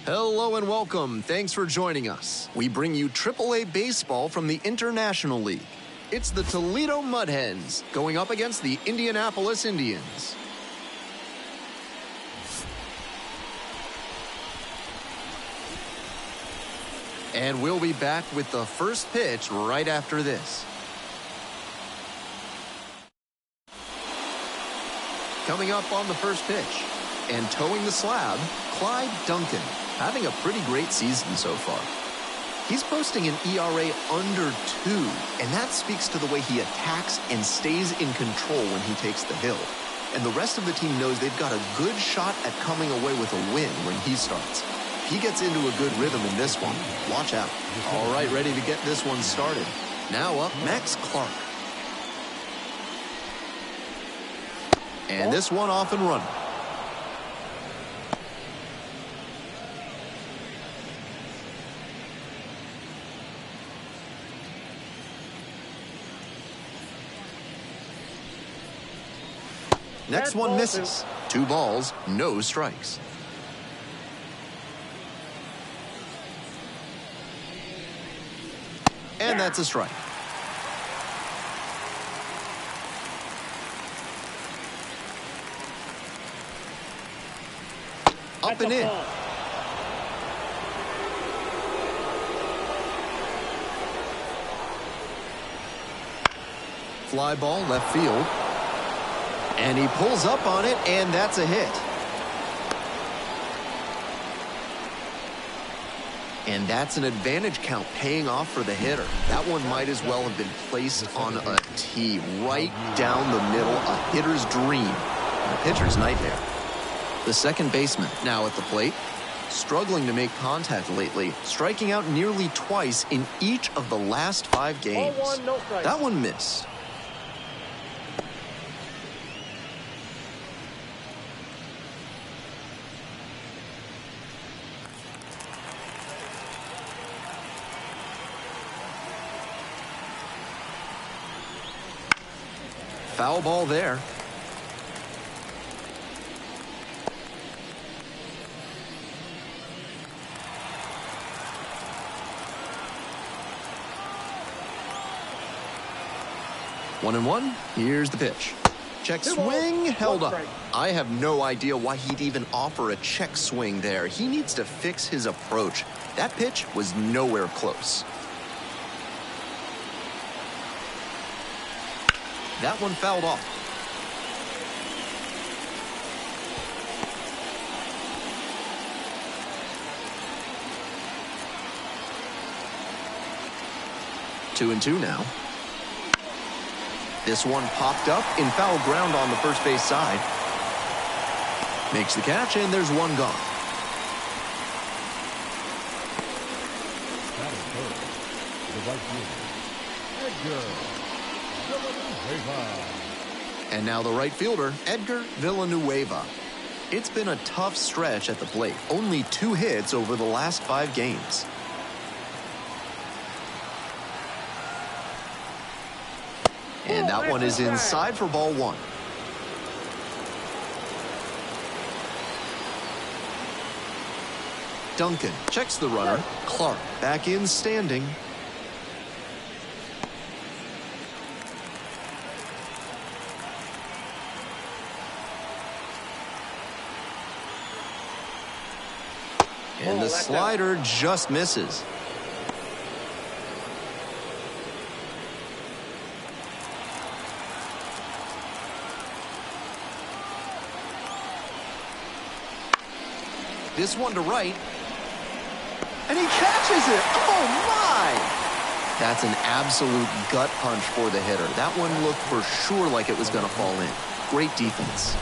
Hello and welcome. Thanks for joining us. We bring you AAA baseball from the International League. It's the Toledo Hens going up against the Indianapolis Indians. And we'll be back with the first pitch right after this. Coming up on the first pitch and towing the slab, Clyde Duncan, having a pretty great season so far. He's posting an ERA under 2, and that speaks to the way he attacks and stays in control when he takes the hill. And the rest of the team knows they've got a good shot at coming away with a win when he starts. He gets into a good rhythm in this one. Watch out. All right, ready to get this one started. Now up, Max Clark. And this one off and running. Next one misses. 2 balls, no strikes. And that's a strike. Up and in. Fly ball left field. And he pulls up on it, and that's a hit. And that's an advantage count paying off for the hitter. That one might as well have been placed on a tee right down the middle, a hitter's dream, and a pitcher's nightmare. The second baseman now at the plate, struggling to make contact lately, striking out nearly twice in each of the last 5 games. That one missed. Foul ball there. One and one. Here's the pitch. Check swing, held up. I have no idea why he'd even offer a check swing there. He needs to fix his approach. That pitch was nowhere close. That one fouled off. Two and two now. This one popped up in foul ground on the first base side. Makes the catch, and there's one gone. That is third. The right fielder, Edgar. And now the right fielder, Edgar Villanueva. It's been a tough stretch at the plate. Only 2 hits over the last 5 games. And that one is inside for ball 1. Duncan checks the runner. Clark back in standing. And the slider just misses. This one to right. And he catches it. Oh, my! That's an absolute gut punch for the hitter. That one looked for sure like it was going to fall in. Great defense.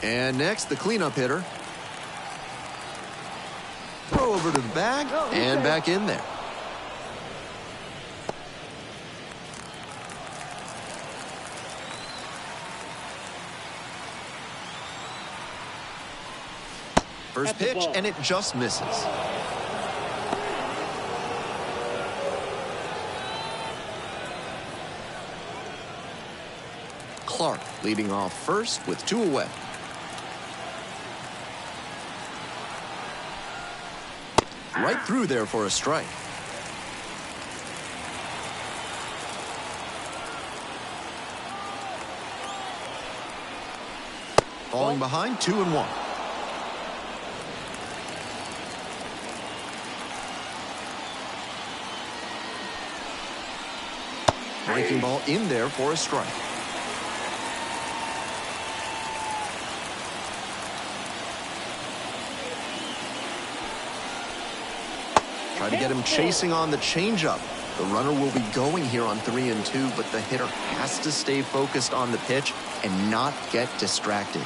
And next, the cleanup hitter. Throw over to the bag and back in there. First pitch, and it just misses. Clark leading off first with 2 away. Right through there for a strike. Falling behind, 2-1. Breaking ball in there for a strike. Try to get him chasing on the changeup. The runner will be going here on 3-2, but the hitter has to stay focused on the pitch and not get distracted.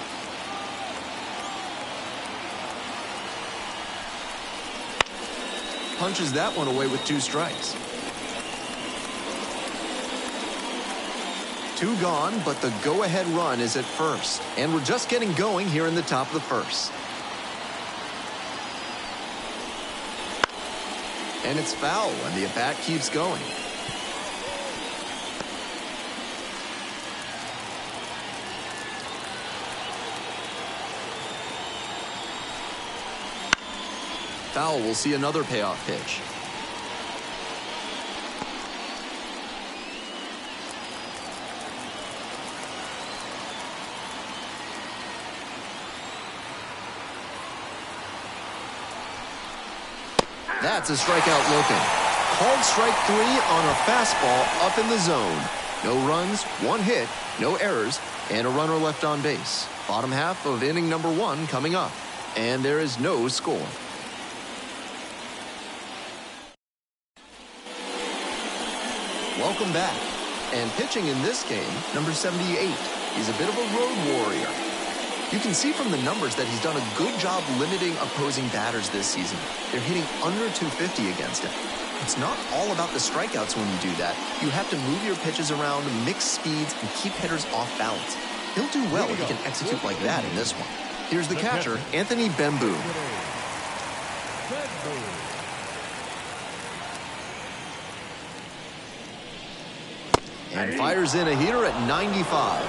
Punches that one away with 2 strikes. 2 gone, but the go-ahead run is at first. And we're just getting going here in the top of the first. And it's foul, and the at-bat keeps going. Foul will see another payoff pitch. That's a strikeout looking. Called strike 3 on a fastball up in the zone. No runs, 1 hit, no errors, and a runner left on base. Bottom half of inning number 1 coming up. And there is no score. Welcome back. And pitching in this game, number 78. He's a bit of a road warrior. You can see from the numbers that he's done a good job limiting opposing batters this season. They're hitting under 250 against him. It's not all about the strikeouts when you do that. You have to move your pitches around, mix speeds, and keep hitters off balance. He'll do well if he can execute like that in this one. Here's the catcher, Anthony Bemboom. And fires in a heater at 95.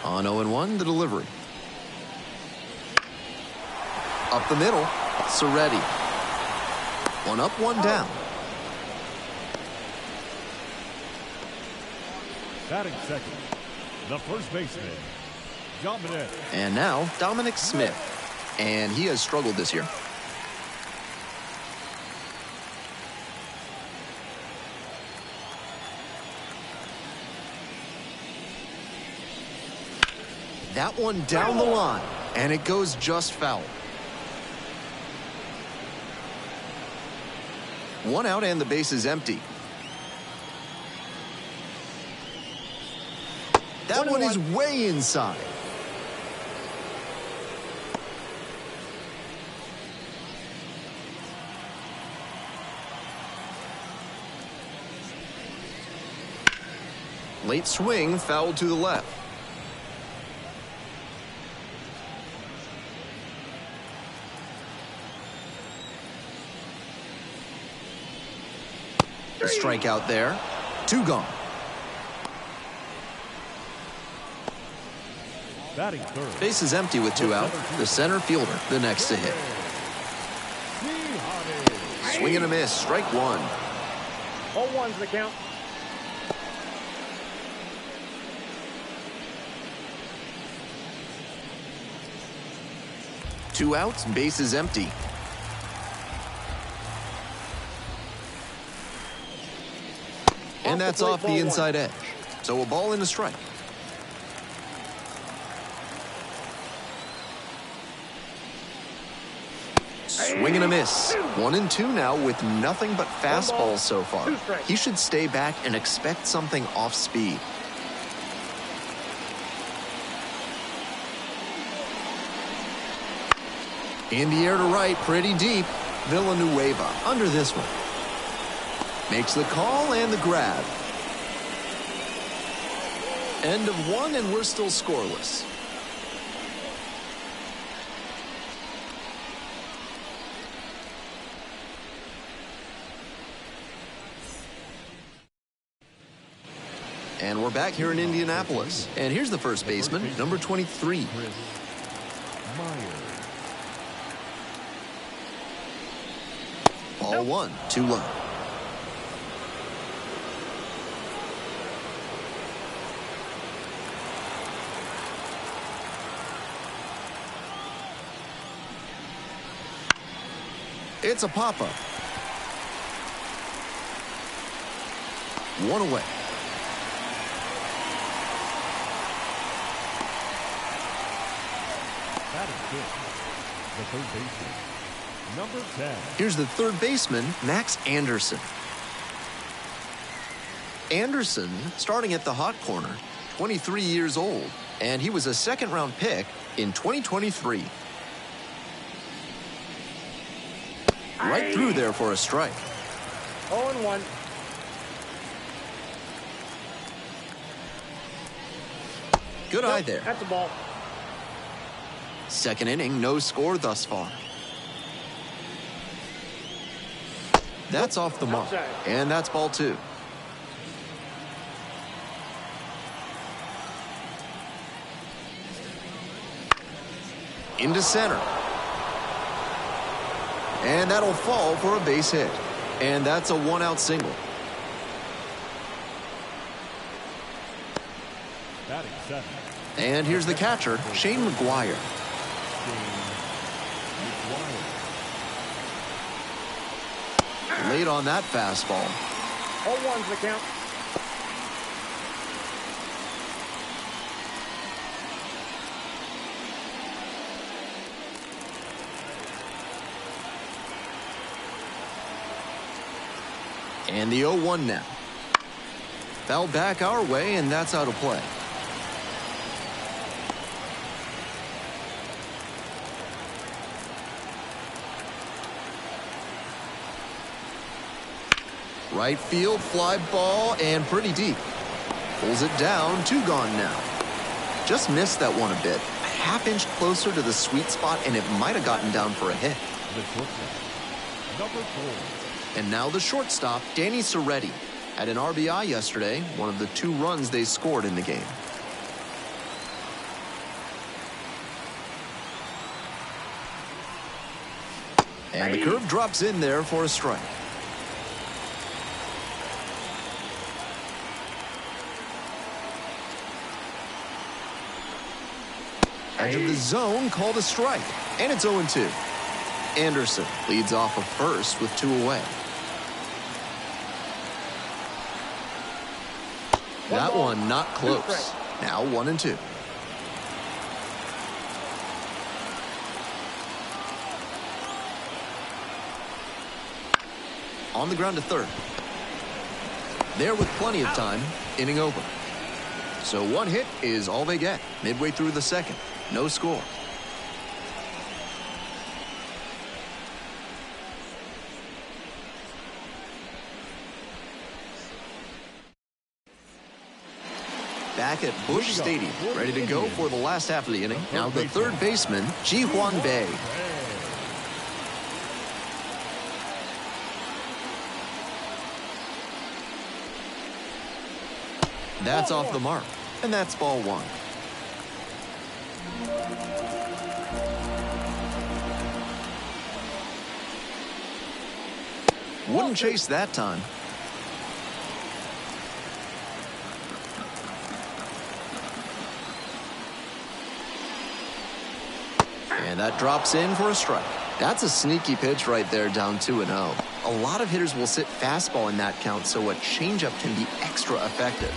On 0-1, the delivery. Up the middle, Serretti. 1 up, 1 down. Batting second, the first baseman, Dominic. And now, Dominic Smith. And he has struggled this year. That one down the line, and it goes just foul. 1 out and the base is empty. That one is way inside. Late swing, foul to the left. A strikeout there. 2 gone. Batting third. Base is empty with 2 out. The center fielder, the next to hit. Swing and a miss. Strike 1. 0-1's the count. Two outs. Base is empty. And that's off the inside edge. So a ball and a strike. Swing and a miss. 1-2 now with nothing but fastballs so far. He should stay back and expect something off speed. In the air to right, pretty deep. Villanueva under this one. Makes the call and the grab. End of one, and we're still scoreless. And we're back here in Indianapolis. And here's the first baseman, number 23. Ball one, too low. It's a pop-up. One away. That is good. The third baseman, number 10. Here's the third baseman, Max Anderson. Anderson, starting at the hot corner, 23 years old, and he was a second-round pick in 2023. Right through there for a strike. 0-1. Good eye there. That's a ball. Second inning, no score thus far. That's off the mark, and that's ball two. Into center. And that'll fall for a base hit. And that's a one-out single. Batting seven. And here's the catcher, Shane McGuire. Late on that fastball. 0-1's the count. And the 0-1 now. Foul back our way, and that's out of play. Right field, fly ball, and pretty deep. Pulls it down, two gone now. Just missed that one a bit. A half-inch closer to the sweet spot, and it might have gotten down for a hit. The shortstop, number 4. And now the shortstop, Danny Soretti. Had an RBI yesterday, one of the 2 runs they scored in the game. And the curve drops in there for a strike. Edge of the zone, called a strike. And it's 0-2. Anderson leads off of first with 2 away. That one not close. Now 1-2. On the ground to third. There with plenty of time, inning over. So 1 hit is all they get midway through the second. No score. Back at Busch Stadium, ready to go for the last half of the inning. Now the third baseman, Ji-Hwan Bae. That's off the mark, and that's ball 1. Wouldn't chase that time. And that drops in for a strike. That's a sneaky pitch right there, down 2-0. A lot of hitters will sit fastball in that count, so a changeup can be extra effective.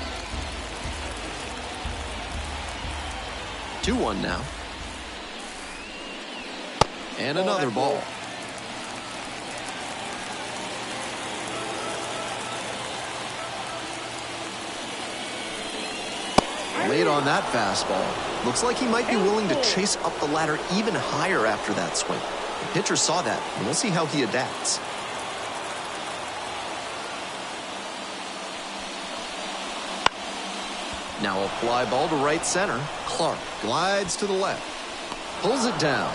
2-1 now. And another ball. Late on that fastball. Looks like he might be willing to chase up the ladder even higher after that swing. The pitcher saw that, and we'll see how he adapts. Now a fly ball to right center. Clark glides to the left. Pulls it down.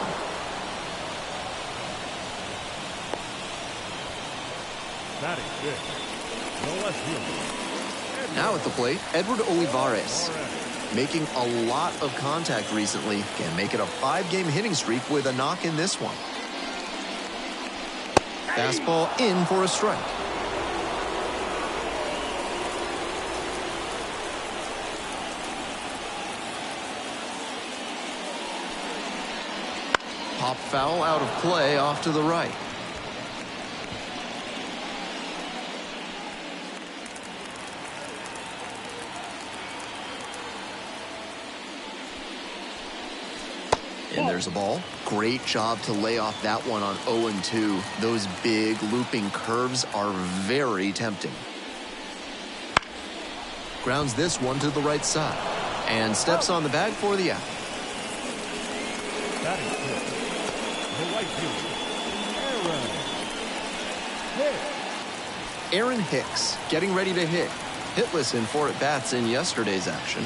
Batting fifth. No left fielder. Now at the plate, Edward Olivares. Making a lot of contact recently. Can make it a 5-game hitting streak with a knock in this one. Fastball in for a strike. Pop foul out of play off to the right. And there's a ball. Great job to lay off that one on 0-2. Those big looping curves are very tempting. Grounds this one to the right side. And steps on the bag for the out. Batting fifth. The right fielder. Aaron Hicks getting ready to hit. Hitless in 4 at-bats in yesterday's action.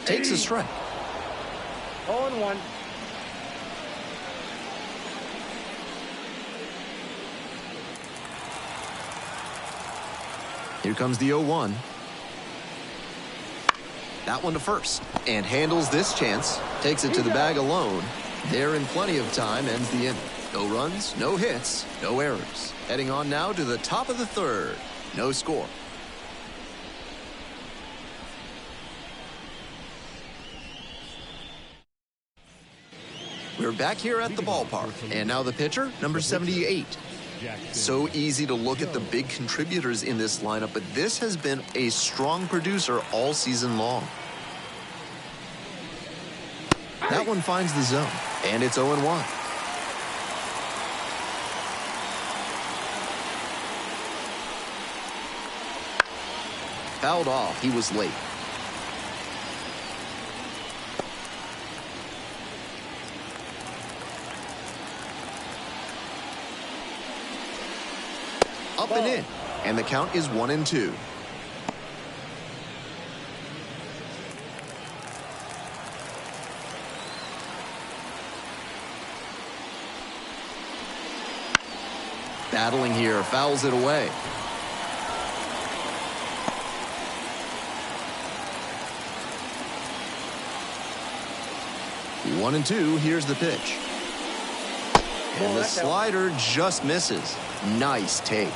Takes a strike. 0-1. Here comes the 0-1. That one to first. And handles this chance. Takes it to the bag alone. There in plenty of time, ends the inning. No runs, no hits, no errors. Heading on now to the top of the third. No score. We're back here at the ballpark. And now the pitcher, number 78. So easy to look at the big contributors in this lineup, but this has been a strong producer all season long. That one finds the zone, and it's 0-1. Fouled off. He was late. Up and in, and the count is 1-2. Battling here, fouls it away. One and two, here's the pitch. And the slider just misses. Nice take.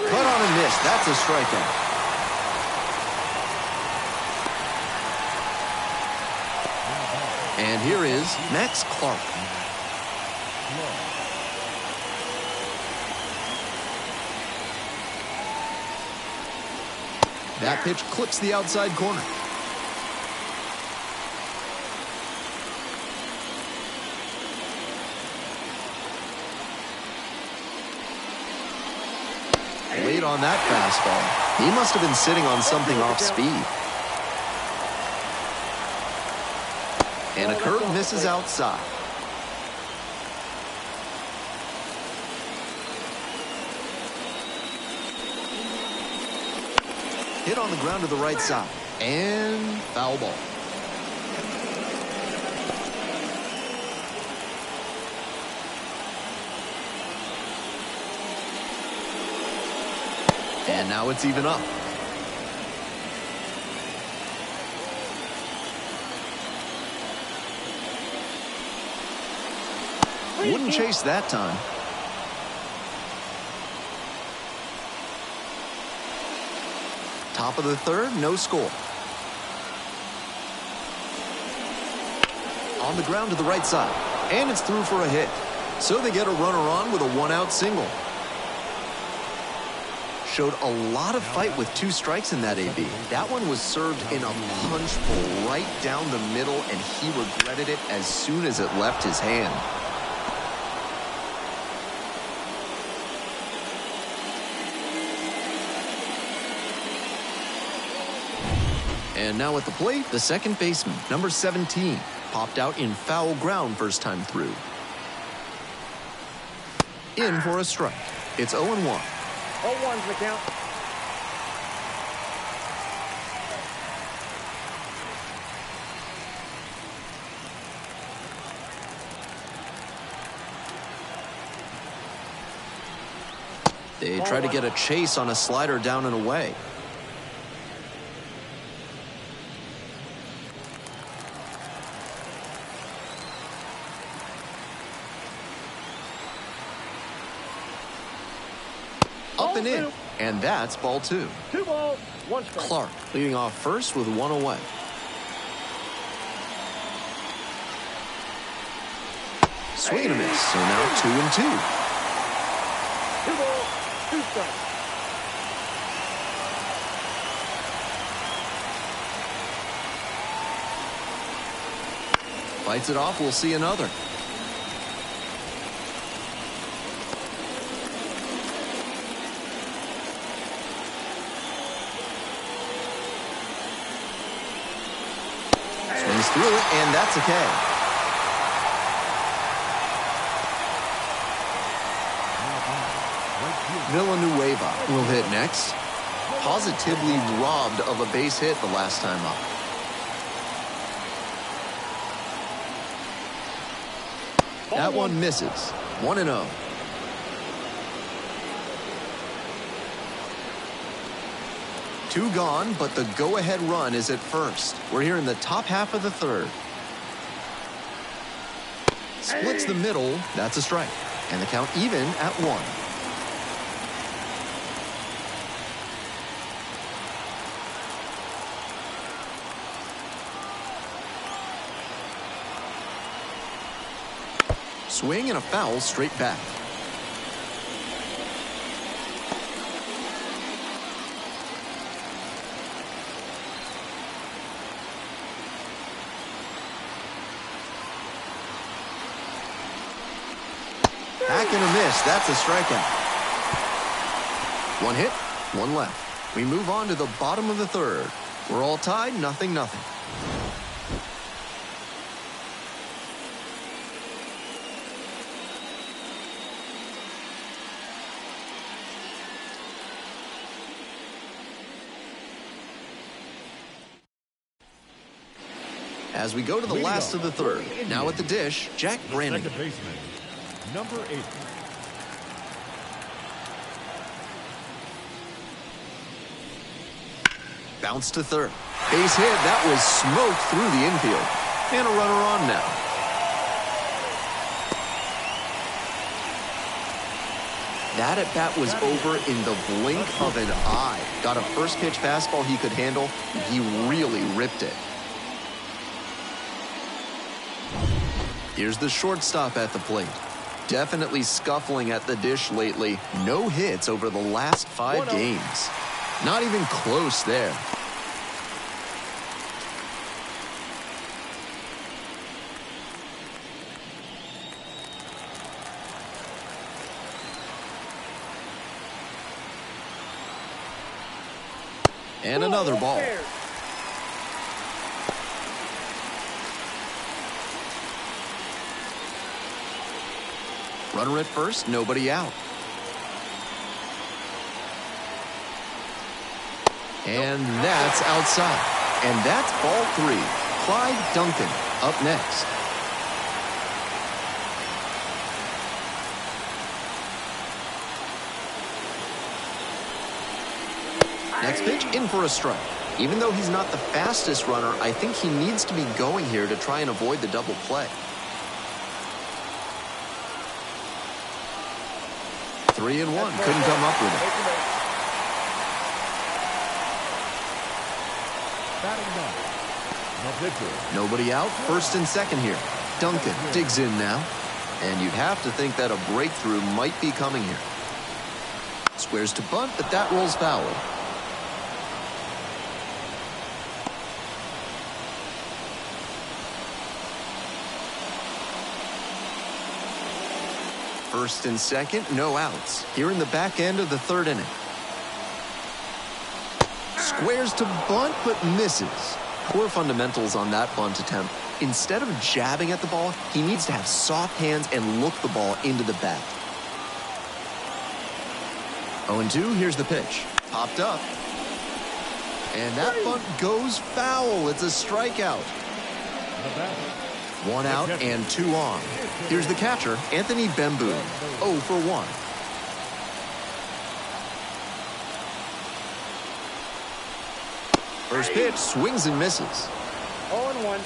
Cut on a miss. That's a strikeout. And here is Max Clark. That pitch clips the outside corner. Late on that fastball. He must have been sitting on something off speed. And a curve misses outside. Hit on the ground to the right side. And foul ball. And now it's even up. Wouldn't chase that time. Top of the third, no score. On the ground to the right side. And it's through for a hit. So they get a runner on with a one-out single. Showed a lot of fight with 2 strikes in that AB. That one was served in a punch pull right down the middle, and he regretted it as soon as it left his hand. And now at the plate, the second baseman, number 17, popped out in foul ground first time through. In for a strike. It's 0-1. 0-1's the count. They try to get a chase on a slider down and away. Up and in, and that's ball 2. 2 balls, 1 strike. Clark leading off first with 1 away. Swing and a miss, so now 2-2. 2 balls, 2 strikes. Fights it off, we'll see another. Swings through it, and that's a K. Villanueva will hit next. Positively robbed of a base hit the last time up. That one misses. 1-0. Two gone, but the go-ahead run is at first. We're here in the top half of the third. Splits the middle. That's a strike. And the count even at 1. Swing and a foul straight back. Hack and a miss. That's a strikeout. 1 hit, 1 left. We move on to the bottom of the third. We're all tied, 0-0. As we go to the last of the third. Now at the dish, Jack Brannigan. Second baseman, number 8. Bounce to third. Base hit. That was smoked through the infield. And a runner on now. That at-bat was over in the blink of an eye. Got a first pitch fastball he could handle. He really ripped it. Here's the shortstop at the plate. Definitely scuffling at the dish lately. No hits over the last 5 games. Not even close there. And another ball. Runner at first, nobody out. And that's outside. And that's ball 3. Clyde Duncan up next. Next pitch, in for a strike. Even though he's not the fastest runner, I think he needs to be going here to try and avoid the double play. 3-1, couldn't come up with it. Batting ninth, the pitcher. Nobody out, first and second here. Duncan digs in now. And you'd have to think that a breakthrough might be coming here. Squares to bunt, but that rolls foul. First and second, no outs. Here in the back end of the third inning. squares to bunt, but misses. Poor fundamentals on that bunt attempt. Instead of jabbing at the ball, he needs to have soft hands and look the ball into the bat. 0-2, here's the pitch. Popped up. And that bunt goes foul. It's a strikeout. 1 out and 2 on. Here's the catcher, Anthony Bemboon. 0 for 1. First pitch, swings and misses. 0-1.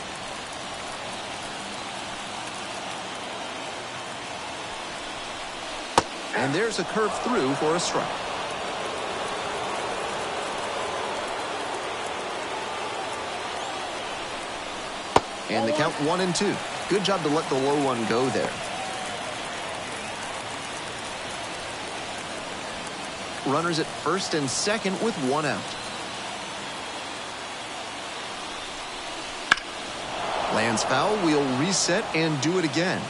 And there's a curve through for a strike. And the count 1-2. Good job to let the low one go there. Runners at first and second with 1 out. Lands foul, we'll reset and do it again.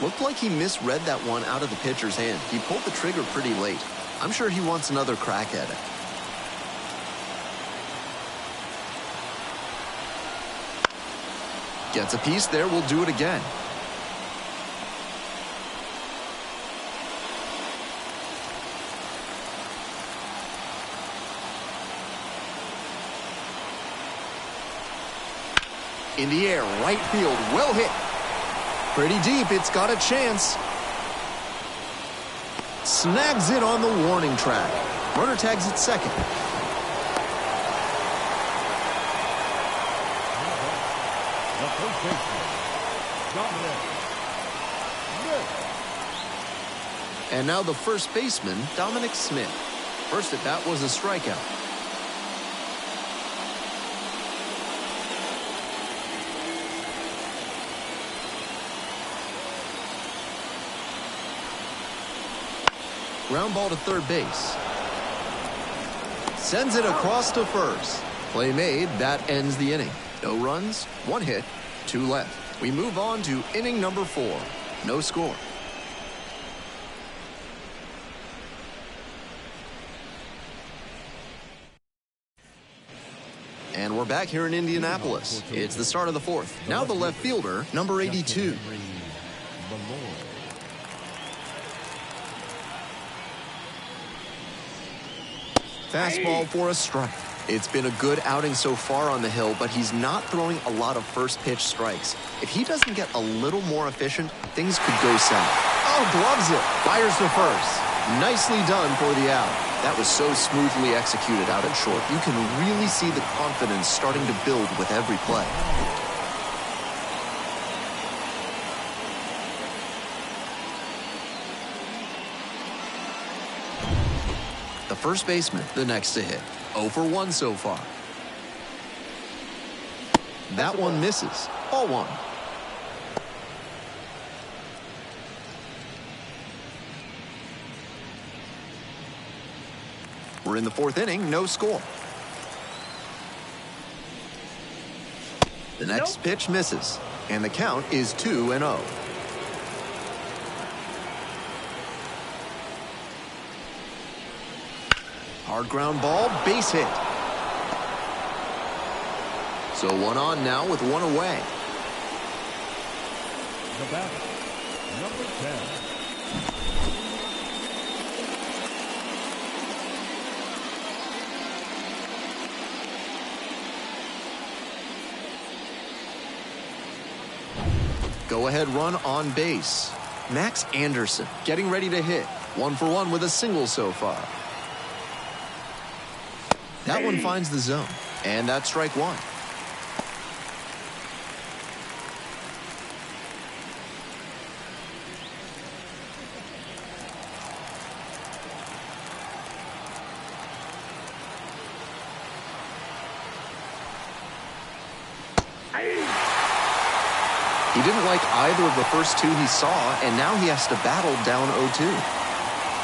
Looked like he misread that one out of the pitcher's hand. He pulled the trigger pretty late. I'm sure he wants another crack at it. Gets a piece there, we'll do it again. In the air, right field, well hit. Pretty deep, it's got a chance. Snags it on the warning track. Runner tags at second. And now the first baseman, Dominic Smith. First at bat was a strikeout. Ground ball to third base. Sends it across to first. Play made, that ends the inning. No runs, 1 hit, 2 left. We move on to inning number 4. No score. And we're back here in Indianapolis. It's the start of the 4th. Now the left fielder, number 82. Fastball for a strike. It's been a good outing so far on the hill, but he's not throwing a lot of first pitch strikes. If he doesn't get a little more efficient, things could go south. Oh, gloves it. Fires to first. Nicely done for the out. That was so smoothly executed out at short. You can really see the confidence starting to build with every play. The first baseman, the next to hit. 0 for 1 so far. That one misses. Ball 1. We're in the 4th inning, no score. The next pitch misses, and the count is 2-0. Hard ground ball, base hit. So 1 on now with 1 away. The batter, number 10. Go-ahead run on base. Max Anderson getting ready to hit. 1 for 1 with a single so far. That one finds the zone, and that's strike 1. He didn't like either of the first 2 he saw, and now he has to battle down 0-2.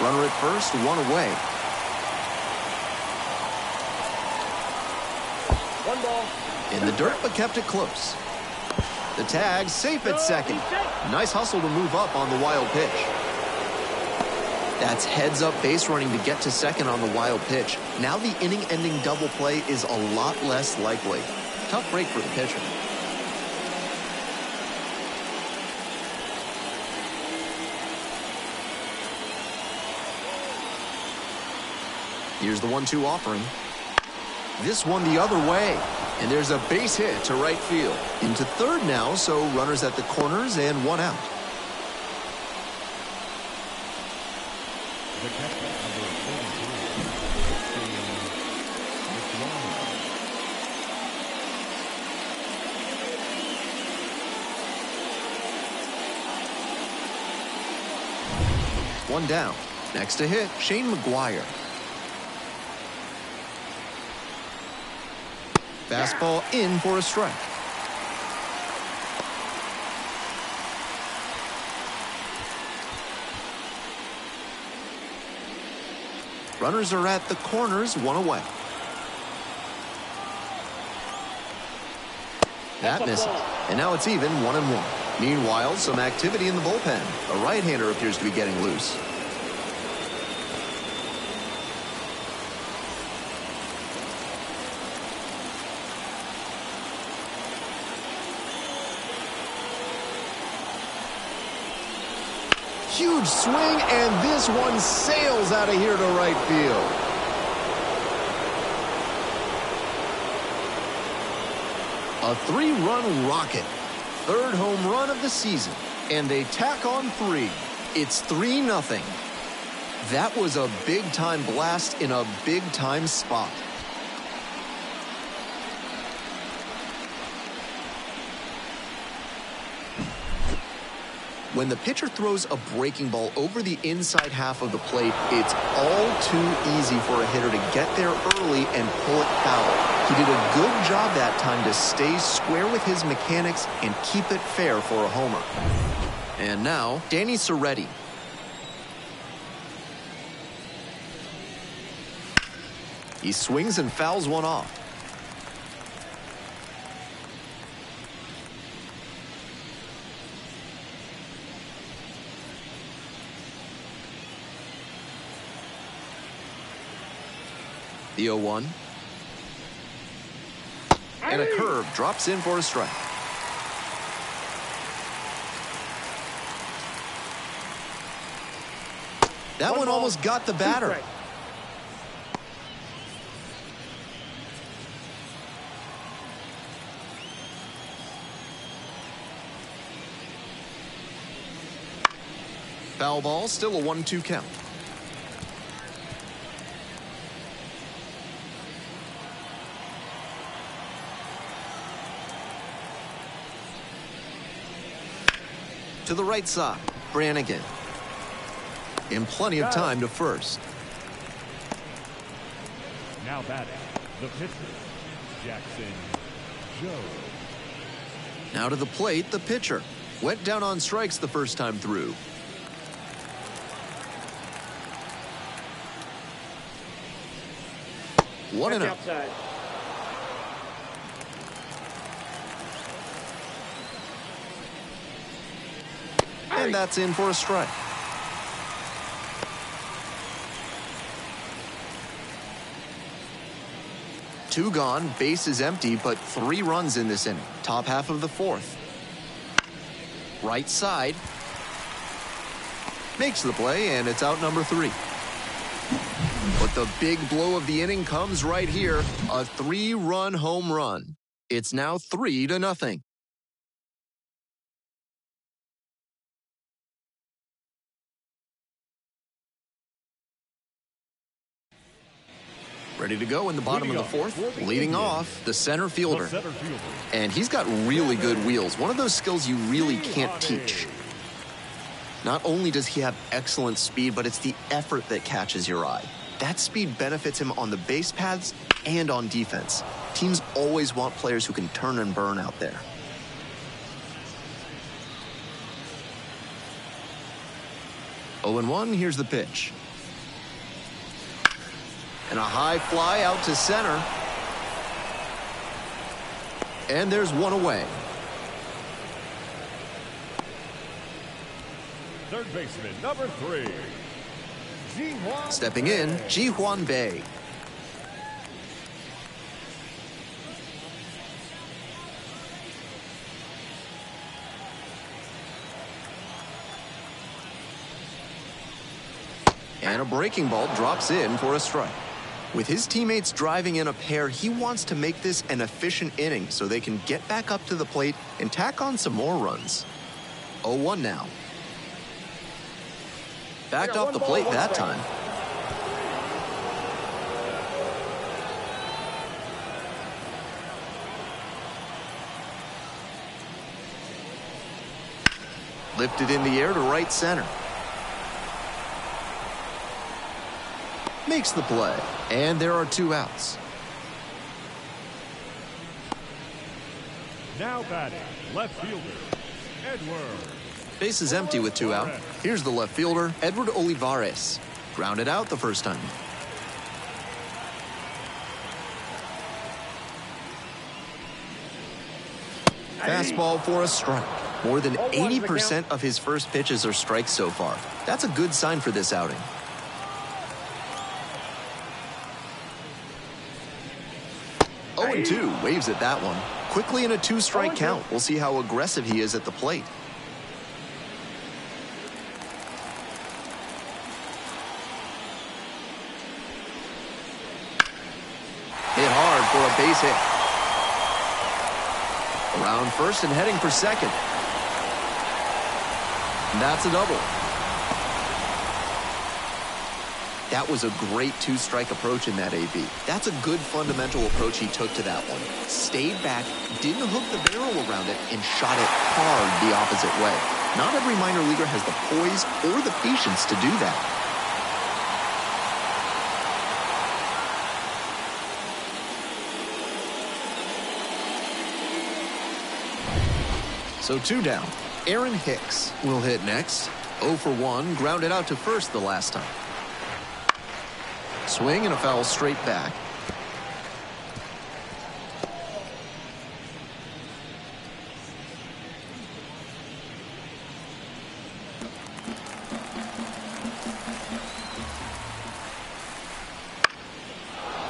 Runner at first, 1 away. 1 ball. In the dirt, but kept it close. The tag, safe at second. Nice hustle to move up on the wild pitch. That's heads-up base running to get to second on the wild pitch. Now the inning-ending double play is a lot less likely. Tough break for the pitcher. Here's the 1-2 offering. This one the other way. And there's a base hit to right field. Into third now, so runners at the corners and one out. The catcher, number 42. One down. Next to hit, Shane McGuire. Fastball in for a strike. Runners are at the corners, one away. That misses. And now it's even 1-1. Meanwhile, some activity in the bullpen. A right-hander appears to be getting loose. Huge swing, and this one sails out of here to right field. A 3-run rocket. Third home run of the season. And they tack on 3. It's 3-0. That was a big-time blast in a big-time spot. When the pitcher throws a breaking ball over the inside half of the plate, it's all too easy for a hitter to get there early and pull it foul. He did a good job that time to stay square with his mechanics and keep it fair for a homer. And now, Danny Serretti. He swings and fouls one off. The 0-1. And a curve drops in for a strike. That one almost got the batter. Foul ball, still a 1-2 count. To the right side, Brannigan. In plenty of time to first. Now batting, the pitcher, Jackson Joe. Now to the plate, the pitcher. Went down on strikes the first time through. One and out. And that's in for a strike. Two gone, base is empty, but 3 runs in this inning. Top half of the 4th. Right side. Makes the play, and it's out number 3. But the big blow of the inning comes right here. A 3-run home run. It's now 3-0. Ready to go in the bottom of the 4th. Leading off, the center fielder. And he's got really good wheels. One of those skills you really can't teach. Not only does he have excellent speed, but it's the effort that catches your eye. That speed benefits him on the base paths and on defense. Teams always want players who can turn and burn out there. Oh, and 1, here's the pitch. And a high fly out to center. And there's one away. Third baseman, number 3, Stepping in, Ji-Hwan Bae. And a breaking ball drops in for a strike. With his teammates driving in a pair, he wants to make this an efficient inning so they can get back up to the plate and tack on some more runs. 0-1 now. Backed off the plate that time. Lifted in the air to right center. Makes the play, and there are 2 outs. Now batting, left fielder, Edward. Base is empty with 2 out. Here's the left fielder, Edward Olivares. Grounded out the first time. Fastball for a strike. More than 80% of his first pitches are strikes so far. That's a good sign for this outing. Oh, and 2 waves at that one. Quickly in a 2-strike count. We'll see how aggressive he is at the plate. Hit hard for a base hit. Around first and heading for second. And that's a double. That was a great 2-strike approach in that AB. That's a good fundamental approach he took to that one. Stayed back, didn't hook the barrel around it, and shot it hard the opposite way. Not every minor leaguer has the poise or the patience to do that. So 2 down. Aaron Hicks will hit next. 0 for 1, grounded out to first the last time. Swing and a foul straight back.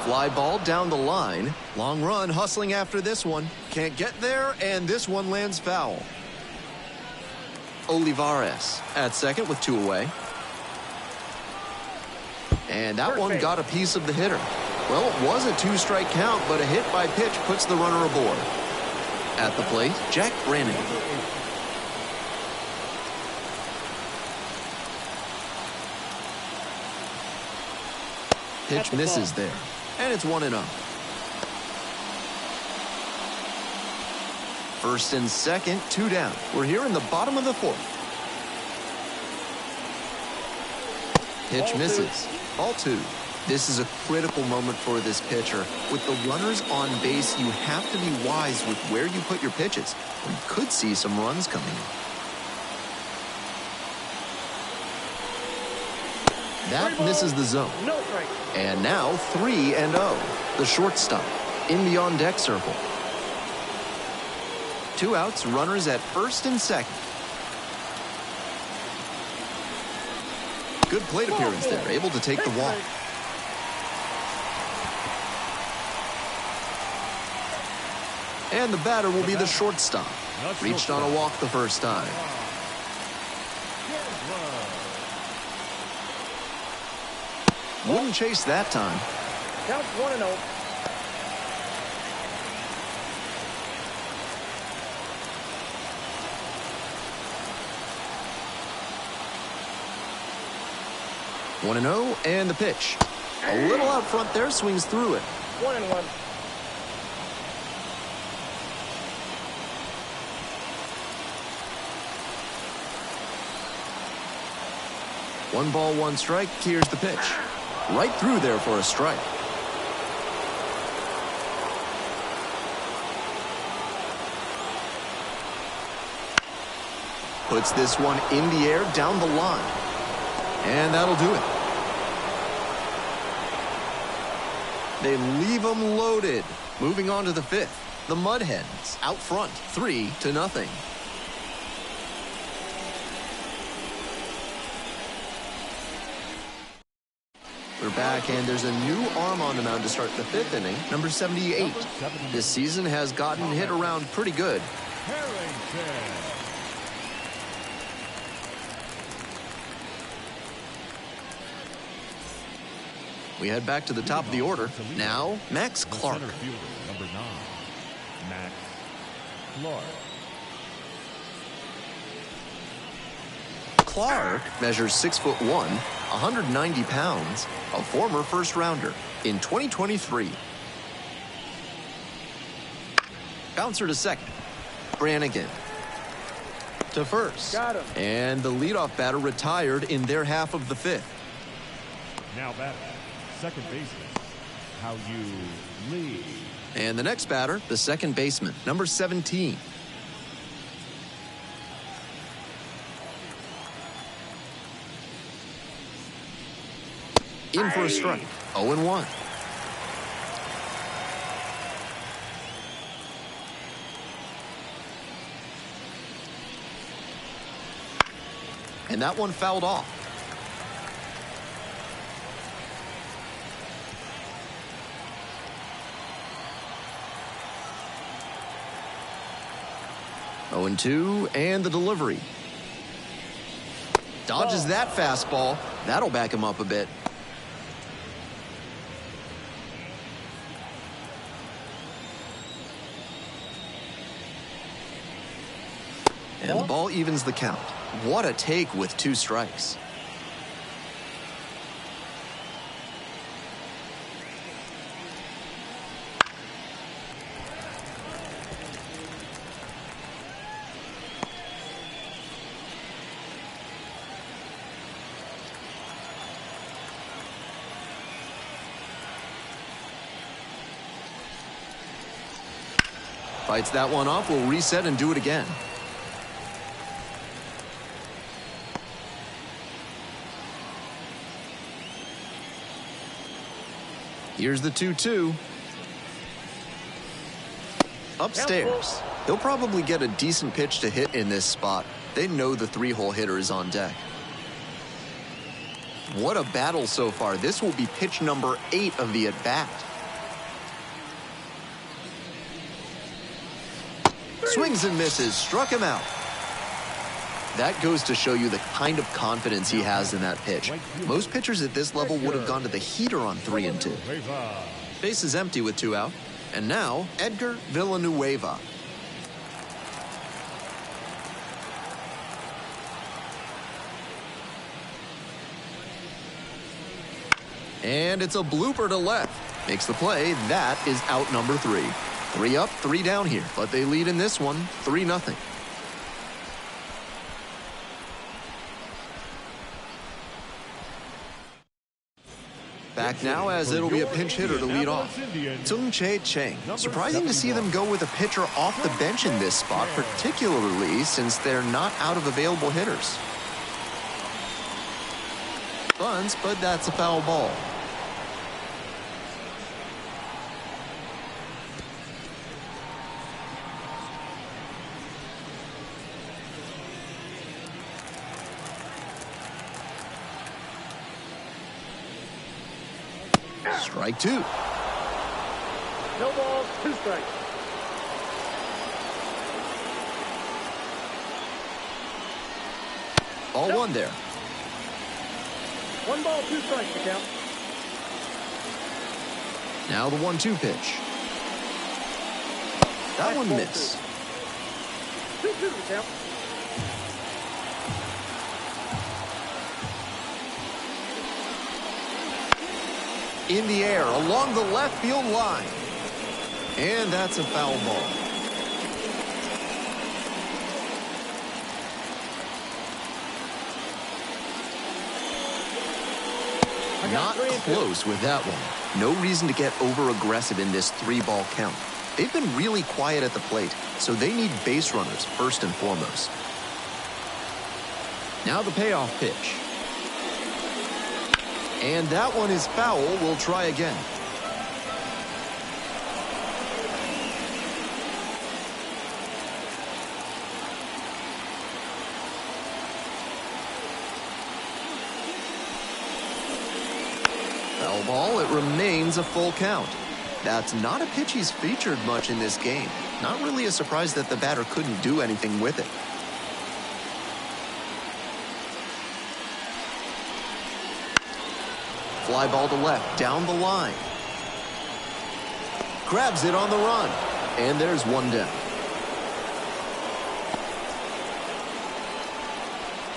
Fly ball down the line. Long run hustling after this one. Can't get there, and this one lands foul. Olivares at second with 2 away. And that one got a piece of the hitter. Well, it was a 2-strike count, but a hit by pitch puts the runner aboard. At the plate, Jack Brannigan. Pitch misses there, and it's 1-0. First and second, 2 down. We're here in the bottom of the 4th. Pitch misses. Ball 2. This is a critical moment for this pitcher. With the runners on base, you have to be wise with where you put your pitches. We could see some runs coming in. That misses the zone. And now 3-0. The shortstop in the on-deck circle. 2 outs, runners at first and second. Good plate appearance there, able to take the walk. And the batter will be the shortstop. Reached on a walk the first time. Wouldn't chase that time. Count 1-0. One and 0, and the pitch. A little out front there, swings through it. 1-1. One ball, 1 strike. Here's the pitch. Right through there for a strike. Puts this one in the air down the line. And that'll do it. They leave them loaded. Moving on to the 5th. The Mud Hens out front, 3-0. We're back, and there's a new arm on the mound to start the 5th inning, number 78. This season has gotten hit around pretty good. We head back to the top of the order. Now, Max Clark. Number 9, Max Clark. Clark measures 6'1", 190 pounds, a former first-rounder in 2023. Bouncer to second. Brannigan to first. Got him. And the leadoff batter retired in their half of the 5th. Now batting, second baseman, how you lead. And the next batter, the second baseman, number 17. In for a strike. 0-1. And that one fouled off. Oh, 0-2, and the delivery. Dodges that fastball. That'll back him up a bit. And the ball evens the count. What a take with 2 strikes. Fights that one off. We'll reset and do it again. Here's the 2-2. Upstairs. They'll probably get a decent pitch to hit in this spot. They know the 3-hole hitter is on deck. What a battle so far. This will be pitch number 8 of the at-bat. Swings and misses. Struck him out. That goes to show you the kind of confidence he has in that pitch. Most pitchers at this level would have gone to the heater on 3 and 2. Base is empty with 2 out. And now, Edgar Villanueva. And it's a blooper to left. Makes the play. That is out number 3. 3 up, 3 down here. But they lead in this one, 3-0. Back now, as it'll be a pinch hitter to lead off. Tsung-Che Cheng. Surprising to see them go with a pitcher off the bench in this spot, particularly since they're not out of available hitters. Bunts, but that's a foul ball. Strike 2. No balls, 2 strikes. Ball 1 there. 1 ball, 2 strikes to count. Now the 1-2 pitch. That one missed. 2-2 to count. In the air along the left field line. And that's a foul ball. Not close with that one. No reason to get over-aggressive in this 3-ball count. They've been really quiet at the plate, so they need base runners first and foremost. Now the payoff pitch. And that one is foul. We'll try again. Foul ball, it remains a full count. That's not a pitch he's featured much in this game. Not really a surprise that the batter couldn't do anything with it. Fly ball to left, down the line. Grabs it on the run. And there's one down.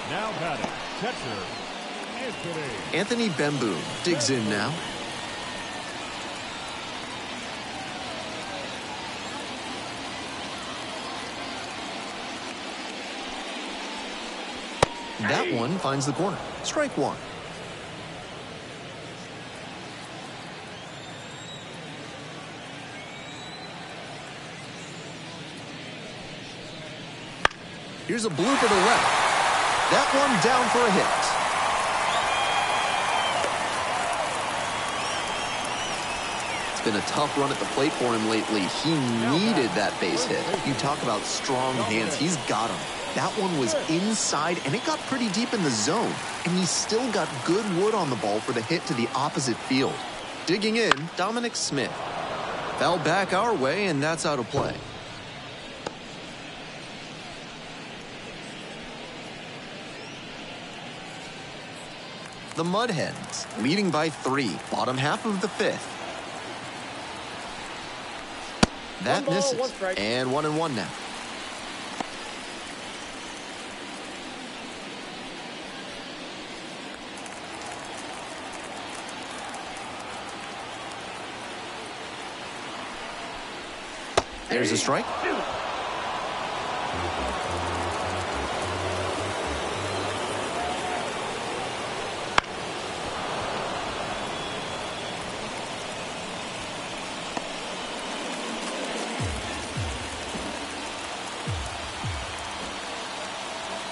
Now batting, catcher, Anthony Bemboom digs in now. That one finds the corner. Strike one. Here's a blooper to left. That one down for a hit. It's been a tough run at the plate for him lately. He needed that base hit. You talk about strong hands. He's got them. That one was inside, and it got pretty deep in the zone. And he still got good wood on the ball for the hit to the opposite field. Digging in, Dominic Smith. Foul back our way, and that's out of play. The Mud Hens, leading by 3, bottom half of the 5th. That misses, and 1-1 now. There's a strike.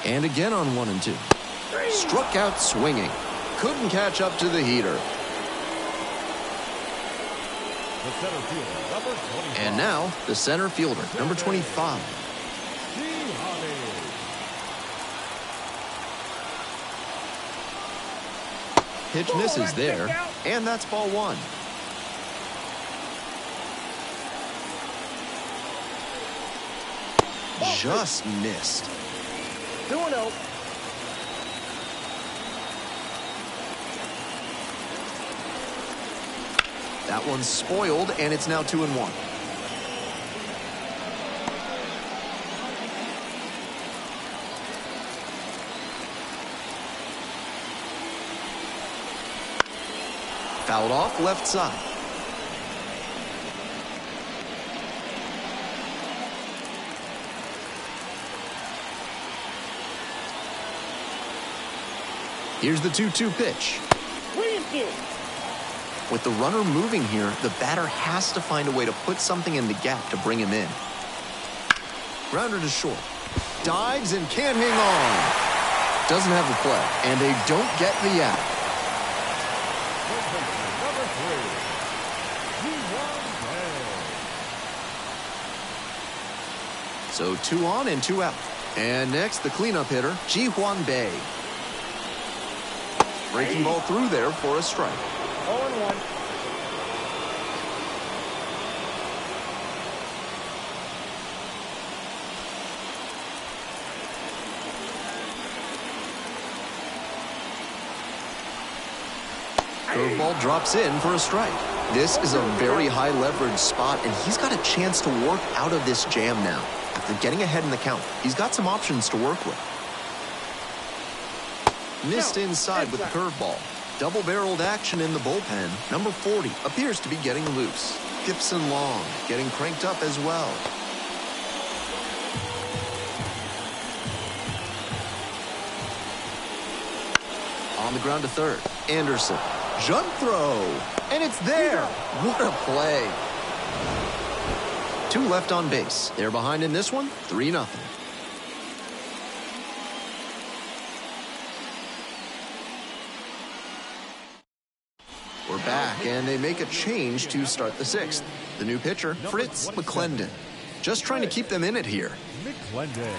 And again on 1 and 2. Struck out swinging. Couldn't catch up to the heater. the center fielder, number 25. And now the center fielder, number 25. Pitch misses there, and that's ball 1. Just missed. 2-0. That one's spoiled, and it's now 2-1. Fouled off left side. Here's the 2-2 pitch. With the runner moving here, the batter has to find a way to put something in the gap to bring him in. Grounder to short. Dives and can't hang on. Doesn't have the play, and they don't get the out. So 2 on and 2 out. And next, the cleanup hitter, Ji-Hwan Bae. Breaking ball through there for a strike. 0-1. Curveball drops in for a strike. This is a very high leverage spot, and he's got a chance to work out of this jam now. After getting ahead in the count, he's got some options to work with. Missed inside with the curveball. Double-barreled action in the bullpen. Number 40 appears to be getting loose. Gibson Long getting cranked up as well. On the ground to third. Anderson. Jump throw. And it's there. What a play. 2 left on base. They're behind in this one, 3-0. We're back, and they make a change to start the 6th. The new pitcher, Fritz McClendon. Just trying to keep them in it here. McClendon.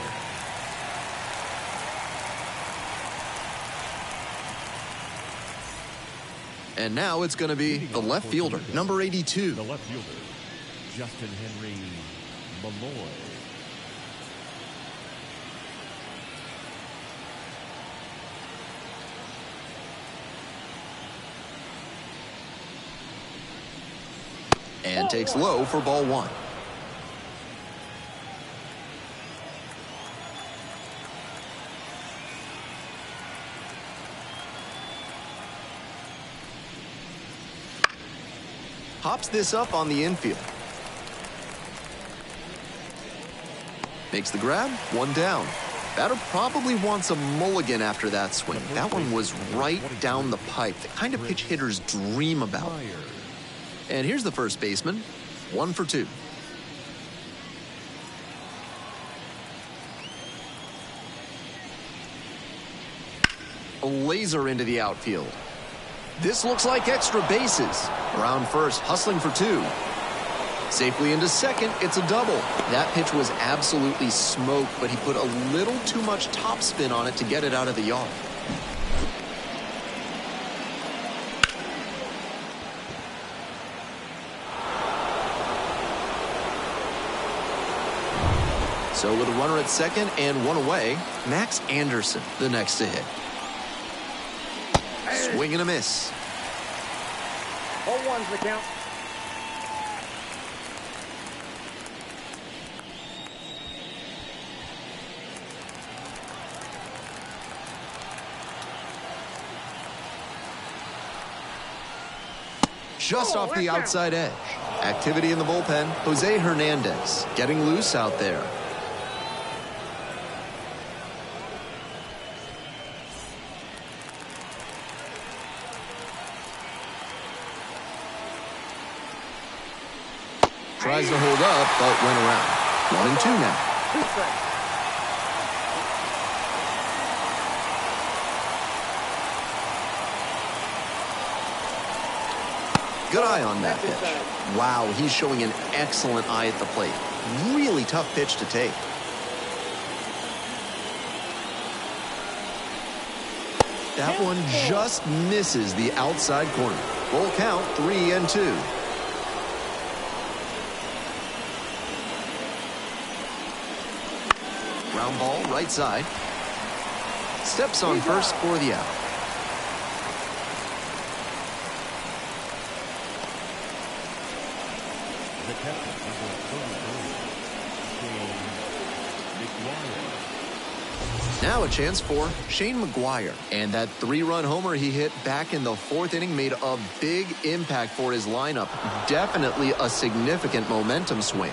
And now it's going to be the left fielder, number 82. The left fielder, Justin Henry Malloy. And takes low for ball one. Hops this up on the infield. Makes the grab, one down. Batter probably wants a mulligan after that swing. That one was right down the pipe, the kind of pitch hitters dream about. And here's the first baseman, 1 for 2. A laser into the outfield. This looks like extra bases. Around first, hustling for 2. Safely into second, it's a double. That pitch was absolutely smoked, but he put a little too much topspin on it to get it out of the yard. So with a runner at second and one away, Max Anderson, the next to hit. Swing and a miss. 0-1's the count. Just off the outside edge. Activity in the bullpen. Jose Hernandez getting loose out there. Tries to hold up, but went around. 1 and 2 now. Good eye on that pitch. Wow, he's showing an excellent eye at the plate. Really tough pitch to take. That one just misses the outside corner. Full count, 3 and 2. Ground ball, right side. Steps on first for the out. The captain is Now a chance for Shane McGuire. And that 3-run homer he hit back in the 4th inning made a big impact for his lineup. Definitely a significant momentum swing.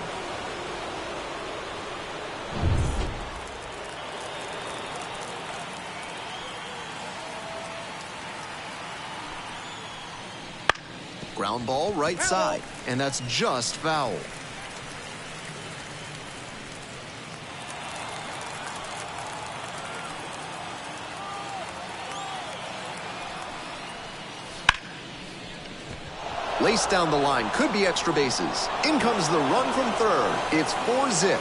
Ground ball right side, and that's just foul. Laced down the line, could be extra bases. In comes the run from third. It's 4-zip.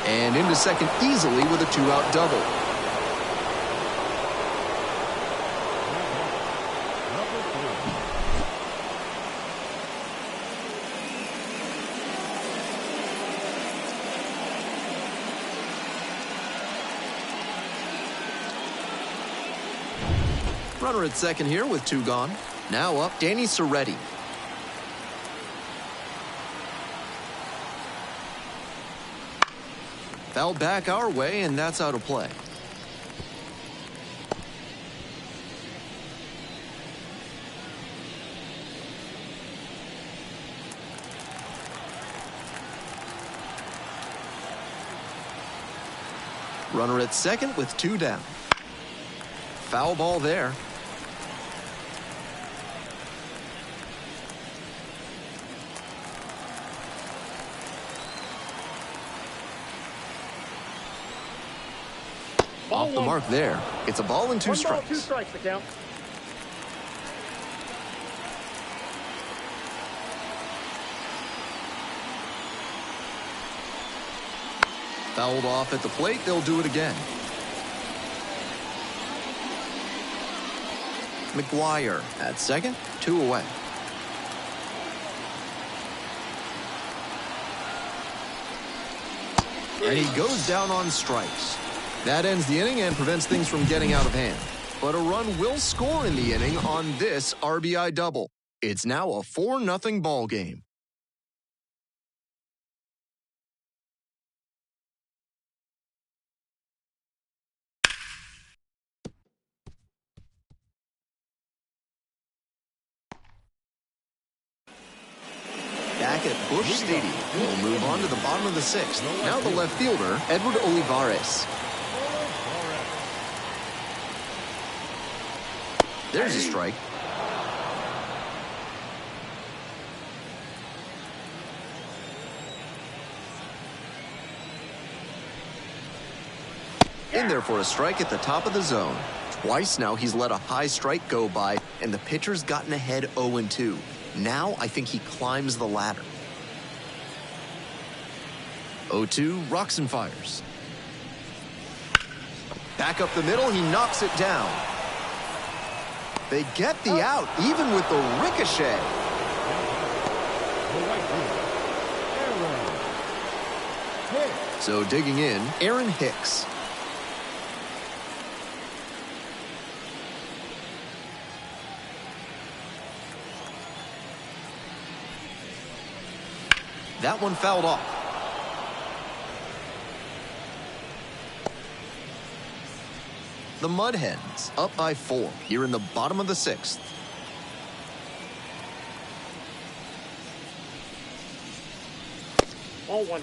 And into second easily with a 2-out double. Runner at second here with 2 gone. Now up, Danny Soretti. Fouled back our way, and that's out of play. Runner at second with 2 down. Foul ball there. Off the mark there. It's a ball and 2 strikes. 1 ball, 2 strikes to count. Fouled off at the plate. They'll do it again. McGuire at second. 2 away. And he goes down on strikes. That ends the inning and prevents things from getting out of hand. But a run will score in the inning on this RBI double. It's now a 4-0 ball game. Back at Busch Stadium, we'll move on to the bottom of the 6th. Now the left fielder, Edward Olivares. There's a strike. In there for a strike at the top of the zone. Twice now he's let a high strike go by, and the pitcher's gotten ahead 0-2. Now I think he climbs the ladder. 0-2, rocks and fires. Back up the middle, he knocks it down. They get the out, even with the ricochet. So digging in, Aaron Hicks. That one fouled off. The Mud Hens up by 4 here in the bottom of the 6th. Ball 1.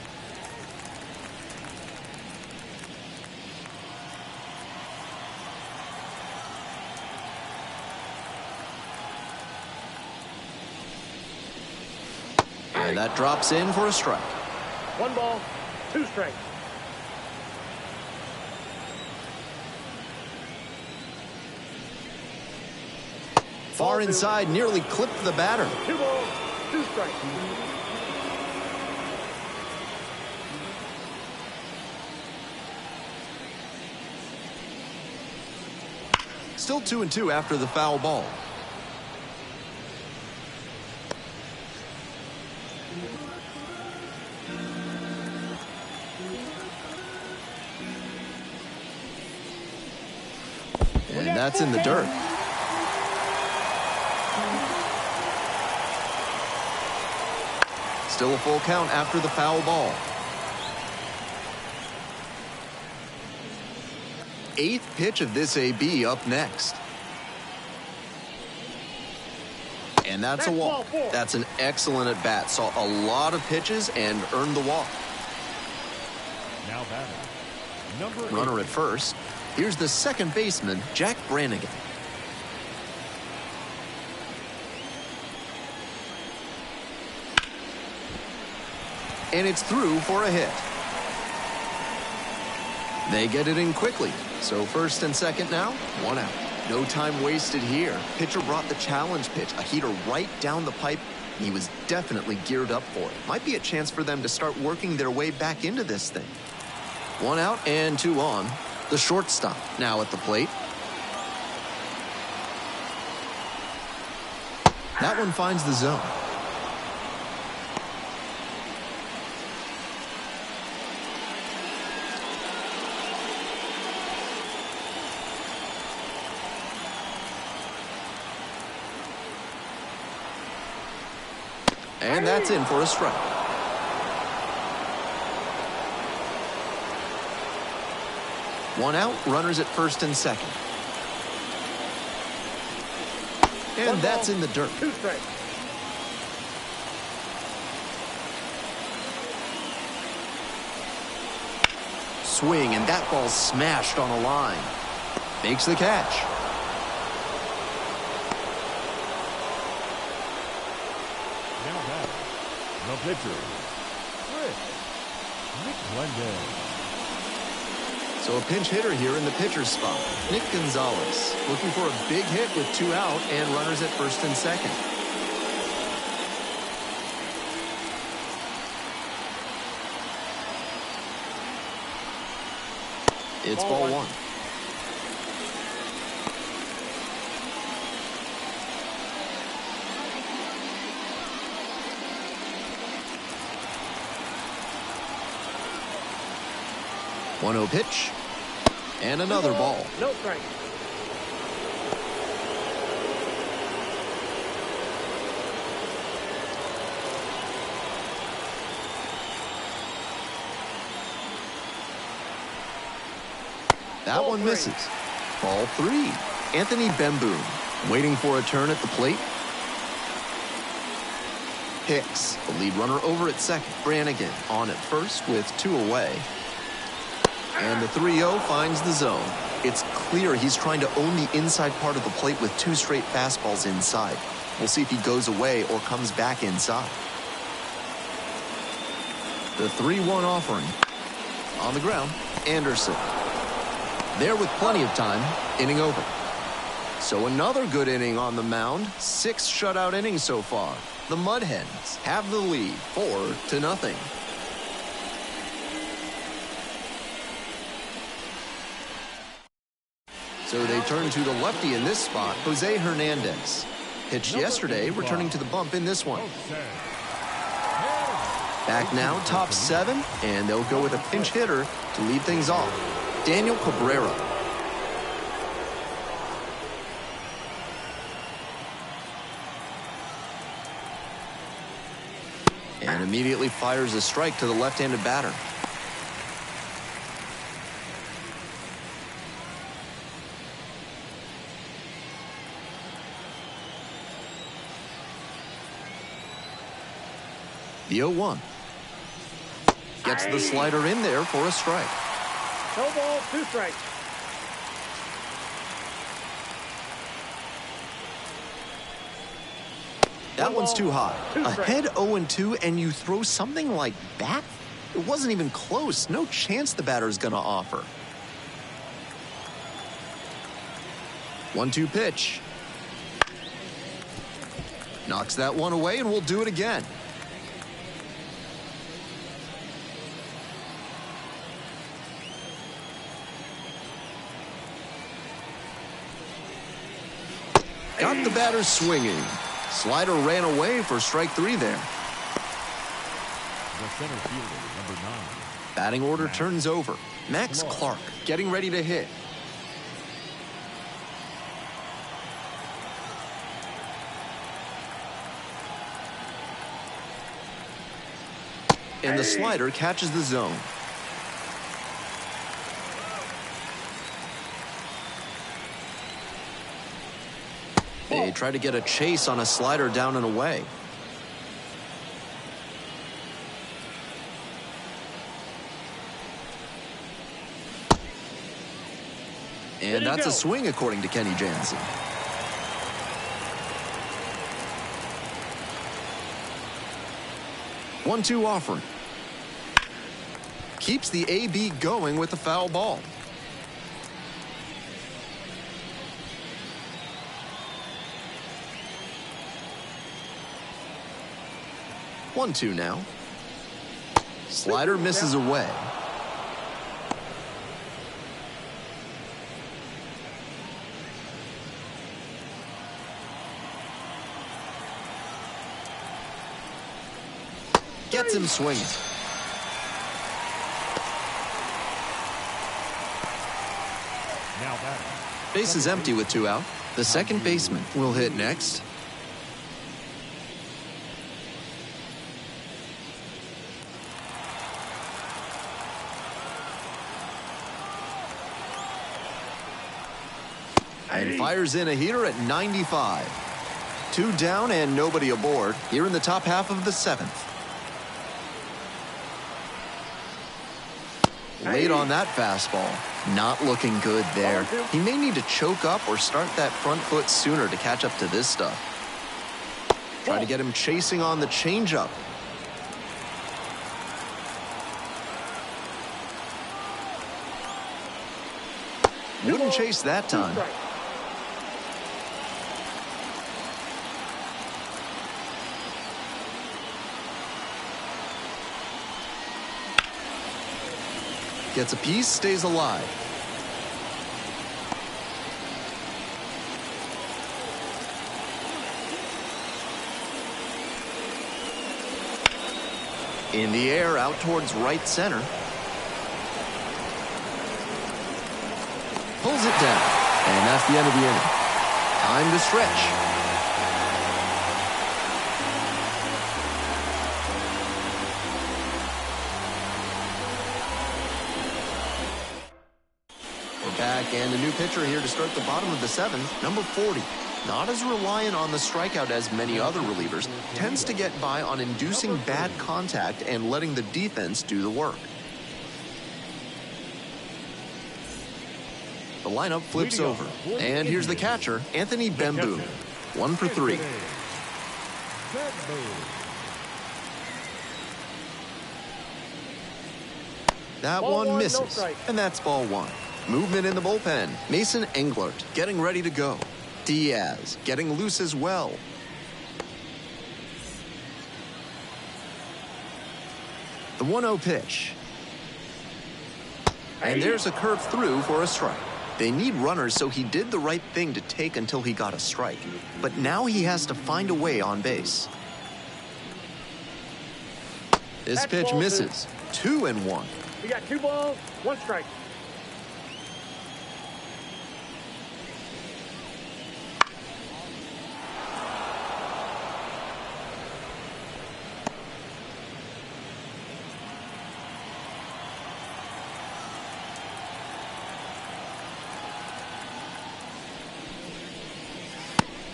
And that drops in for a strike. 1 ball, 2 strikes. Far inside, nearly clipped the batter. 2 balls, 2 strikes. Still 2-2 after the foul ball. And that's in the dirt. Still a full count after the foul ball. 8th pitch of this AB up next. And that's a walk. That's an excellent at bat. Saw a lot of pitches and earned the walk. Now batting, number 8. Runner at first. Here's the second baseman, Jack Brannigan. And it's through for a hit. They get it in quickly. So first and second now, 1 out. No time wasted here. Pitcher brought the challenge pitch, a heater right down the pipe. And he was definitely geared up for it. Might be a chance for them to start working their way back into this thing. 1 out and 2 on. The shortstop now at the plate. That one finds the zone. And that's in for a strike. One out, runners at first and second. And that's in the dirt. 2 strikes. Swing, and that ball's smashed on a line. Makes the catch. Now batting, the pitcher, Nick Glendale. So a pinch hitter here in the pitcher's spot. Nick Gonzalez looking for a big hit with 2 out and runners at first and second. It's ball 1. 1-0 pitch. And another ball. No strike. That one misses. Ball 3. Anthony Bemboom waiting for a turn at the plate. Hicks, the lead runner, over at second. Brannigan on at first with 2 away. And the 3-0 finds the zone. It's clear he's trying to own the inside part of the plate with 2 straight fastballs inside. We'll see if he goes away or comes back inside. The 3-1 offering. On the ground, Anderson. There with plenty of time, inning over. So another good inning on the mound. 6 shutout innings so far. The Mud Hens have the lead 4-0. So they turn to the lefty in this spot, Jose Hernandez. Pitched yesterday, returning to the bump in this one. Back now, top 7, and they'll go with a pinch hitter to lead things off. Daniel Cabrera. And immediately fires a strike to the left-handed batter. The 0-1. Gets the slider in there for a strike. No ball, 2 strikes. That one's too high. Ahead 0-2, and you throw something like that? It wasn't even close. No chance the batter's going to offer. 1-2 pitch. Knocks that one away, and we'll do it again. Got the batter swinging. Slider ran away for strike 3 there. The center fielder, number 9. Batting order turns over. Max Clark getting ready to hit. And the slider catches the zone. They try to get a chase on a slider down and away. And that's a swing, according to Kenny Jansen. One-two offering. Keeps the AB going with the foul ball. 1-2 now. Slider misses away. Gets him swinging. Now batting. Base is empty with 2 out. The second baseman will hit next. And fires in a heater at 95. 2 down and nobody aboard here in the top half of the 7th. Late on that fastball. Not looking good there. He may need to choke up or start that front foot sooner to catch up to this stuff. Try to get him chasing on the changeup. Wouldn't chase that time. Gets a piece, stays alive. In the air, out towards right center. Pulls it down. And that's the end of the inning. Time to stretch. We're back, and a new pitcher here to start the bottom of the seventh, number 40. Not as reliant on the strikeout as many other relievers, tends to get by on inducing bad contact and letting the defense do the work. The lineup flips over, and here's the catcher, Anthony Bamboo. 1 for 3. That one misses, and that's ball 1. Movement in the bullpen. Mason Englert getting ready to go. Diaz getting loose as well. The 1-0 pitch. And there's a curve through for a strike. They need runners, so he did the right thing to take until he got a strike. But now he has to find a way on base. This pitch misses. 2-1. We got 2 balls, 1 strike.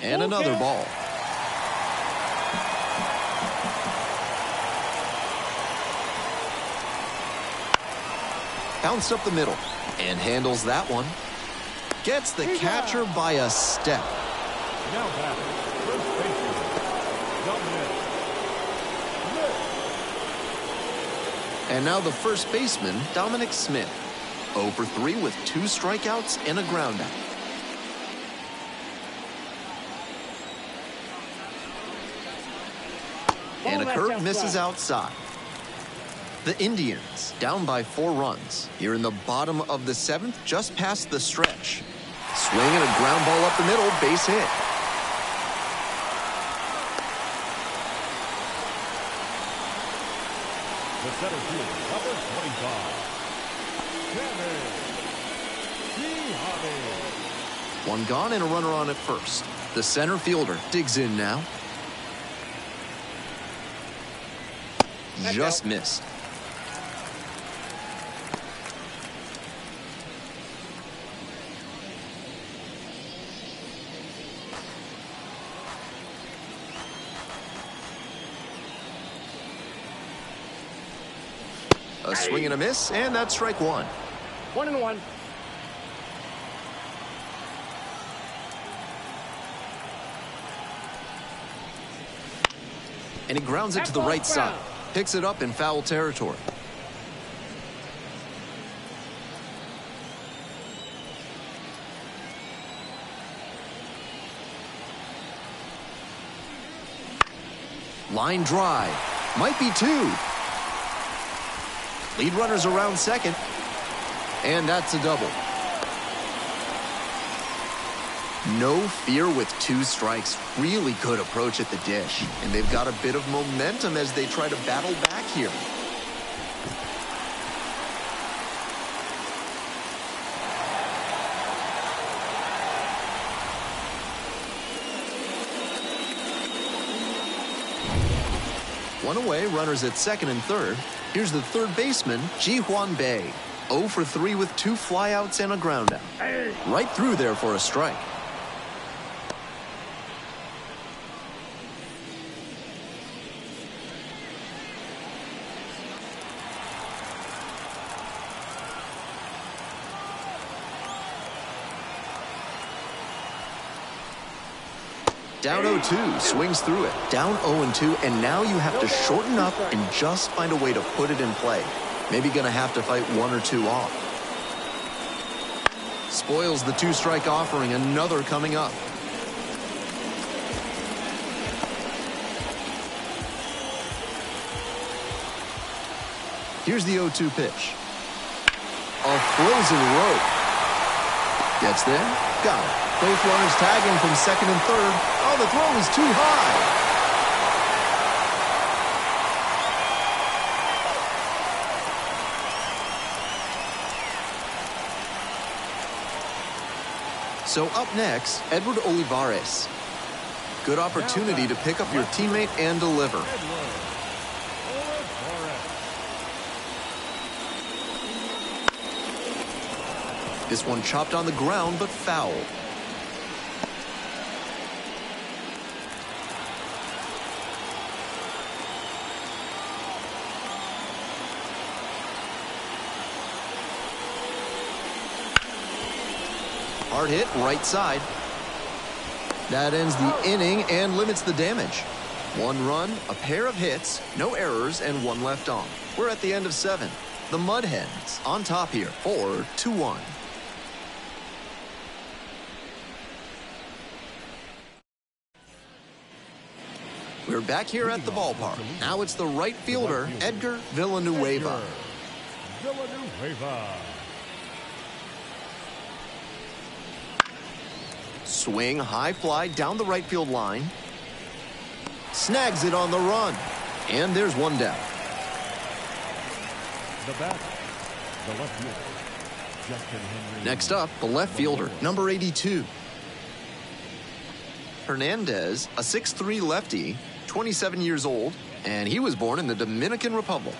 And another ball. Bounced up the middle and handles that one. Gets the catcher by a step. Now batting, first baseman, Dominic. And now the first baseman, Dominic Smith. 0 for 3 with 2 strikeouts and a groundout. And a curve misses outside. The Indians down by 4 runs. Here in the bottom of the 7th, just past the stretch. Swing and a ground ball up the middle, base hit. The center fielder, number 25. One gone and a runner on at first. The center fielder digs in now. Just missed. A swing and a miss, and that's strike 1. 1-1. And he grounds it to the right side. Picks it up in foul territory. Line drive. Might be 2. Lead runners around second. And that's a double. No fear with 2 strikes. Really good approach at the dish. And they've got a bit of momentum as they try to battle back here. One away, runners at second and third. Here's the third baseman, Ji-Hwan Bae. 0 for 3 with 2 flyouts and a groundout. Right through there for a strike. Down 0-2, swings through it. Down 0-2, and now you have to shorten up and just find a way to put it in play. Maybe gonna have to fight 1 or 2 off. Spoils the 2-strike offering, another coming up. Here's the 0-2 pitch. A frozen rope. Gets there, got it. Both runners tagging from second and third. Oh, the throw is too high. So up next, Edward Olivares. Good opportunity to pick up your teammate and deliver. This one chopped on the ground, but foul. Hard hit, right side. That ends the inning and limits the damage. 1 run, a pair of hits, no errors, and 1 left on. We're at the end of 7. The Mud Hens on top here, 4-1. We're back here at the ballpark. Now it's the right fielder, Edgar Villanueva. Swing, high fly down the right field line. Snags it on the run. And there's 1 down. Next up, the left fielder, number 82. Hernandez, a 6'3" lefty, 27 years old, and he was born in the Dominican Republic.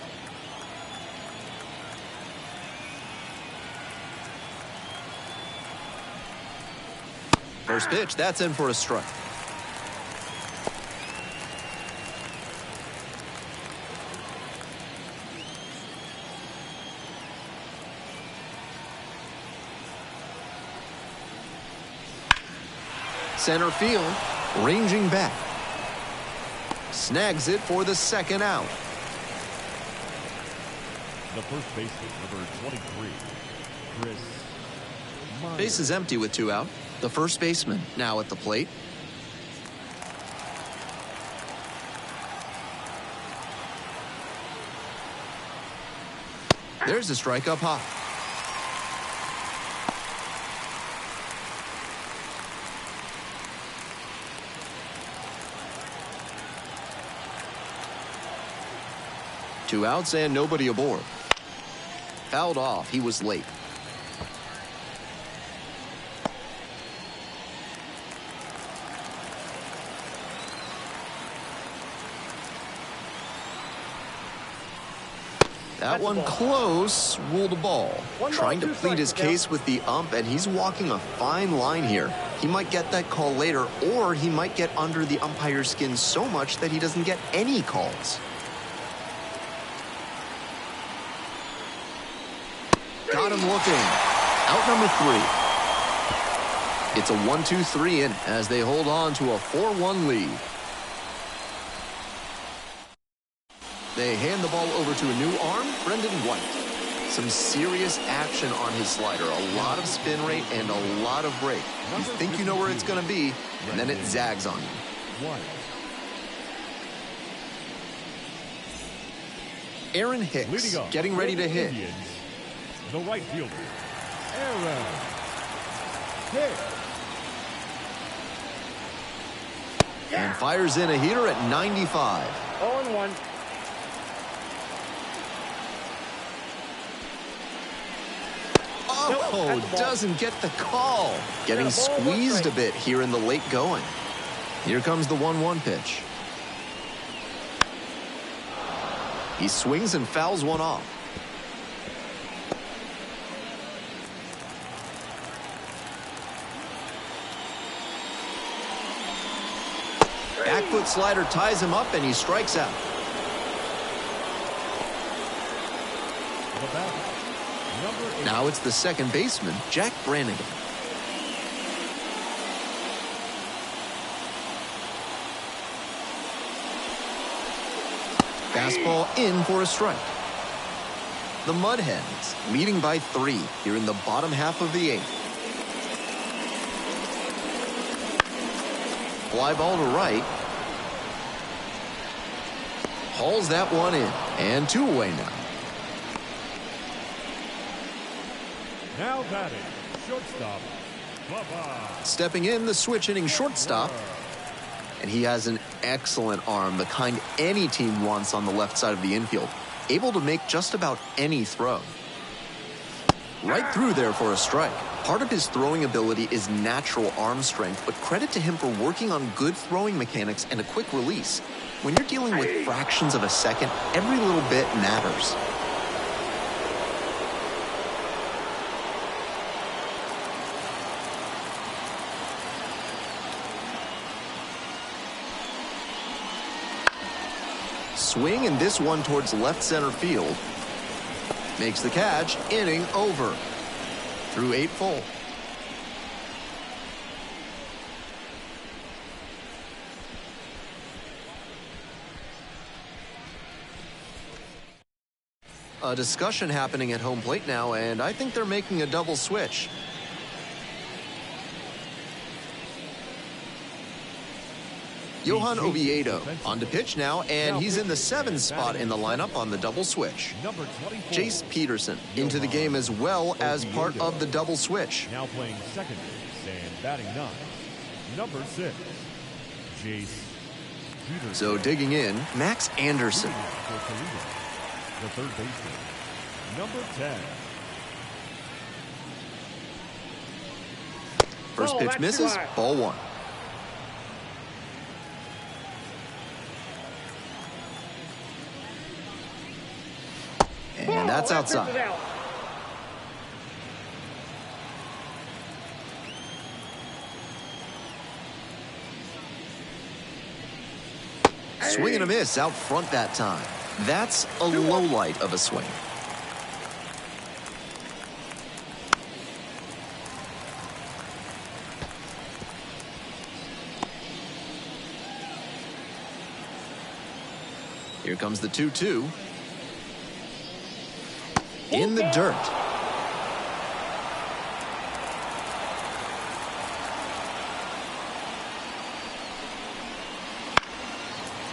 First pitch, that's in for a strike. Center field, ranging back. Snags it for the 2nd out. The first baseman, number 23, Chris Myers. Base is empty with 2 out. The first baseman now at the plate. There's a strike up high. Two outs and nobody aboard. Fouled off. He was late. That one close, ruled a ball. Trying to plead his case with the ump, and he's walking a fine line here. He might get that call later, or he might get under the umpire's skin so much that he doesn't get any calls. Got him looking. Out number 3. It's a 1-2-3 inning as they hold on to a 4-1 lead. They hand the ball over to a new arm, Brendan White. Some serious action on his slider, a lot of spin rate and a lot of break. You think you know where it's going to be, and then it zags on you. Aaron Hicks getting ready to hit. The right fielder, Aaron Hicks. And fires in a heater at 95. 0-1. Oh, doesn't get the call. Getting squeezed a bit here in the late going. Here comes the 1-1 pitch. He swings and fouls one off. Back foot slider ties him up and he strikes out. Now it's the second baseman, Jack Brannigan. Fastball in for a strike. The Mud Hens leading by 3 here in the bottom half of the 8th. Fly ball to right. Hauls that one in. And 2 away now. Now batting, shortstop, Bubba. Stepping in, the switch hitting shortstop. And he has an excellent arm, the kind any team wants on the left side of the infield. Able to make just about any throw. Right through there for a strike. Part of his throwing ability is natural arm strength, but credit to him for working on good throwing mechanics and a quick release. When you're dealing with fractions of a second, every little bit matters. Swing, and this one towards left center field. Makes the catch, inning over. Through 8 full. A discussion happening at home plate now, and I think they're making a double switch. Johan Oviedo on to pitch now, and he's in the 7th spot in the lineup on the double switch. Jace Peterson into the game as well as part of the double switch. Now playing second base and batting 9, number 6, Jace Peterson. So digging in, Max Anderson. For Toledo, the third baseman, number 10. First pitch misses, ball 1. And that's outside. Swing and a miss out front that time. That's a low light of a swing. Here comes the 2-2. In the dirt.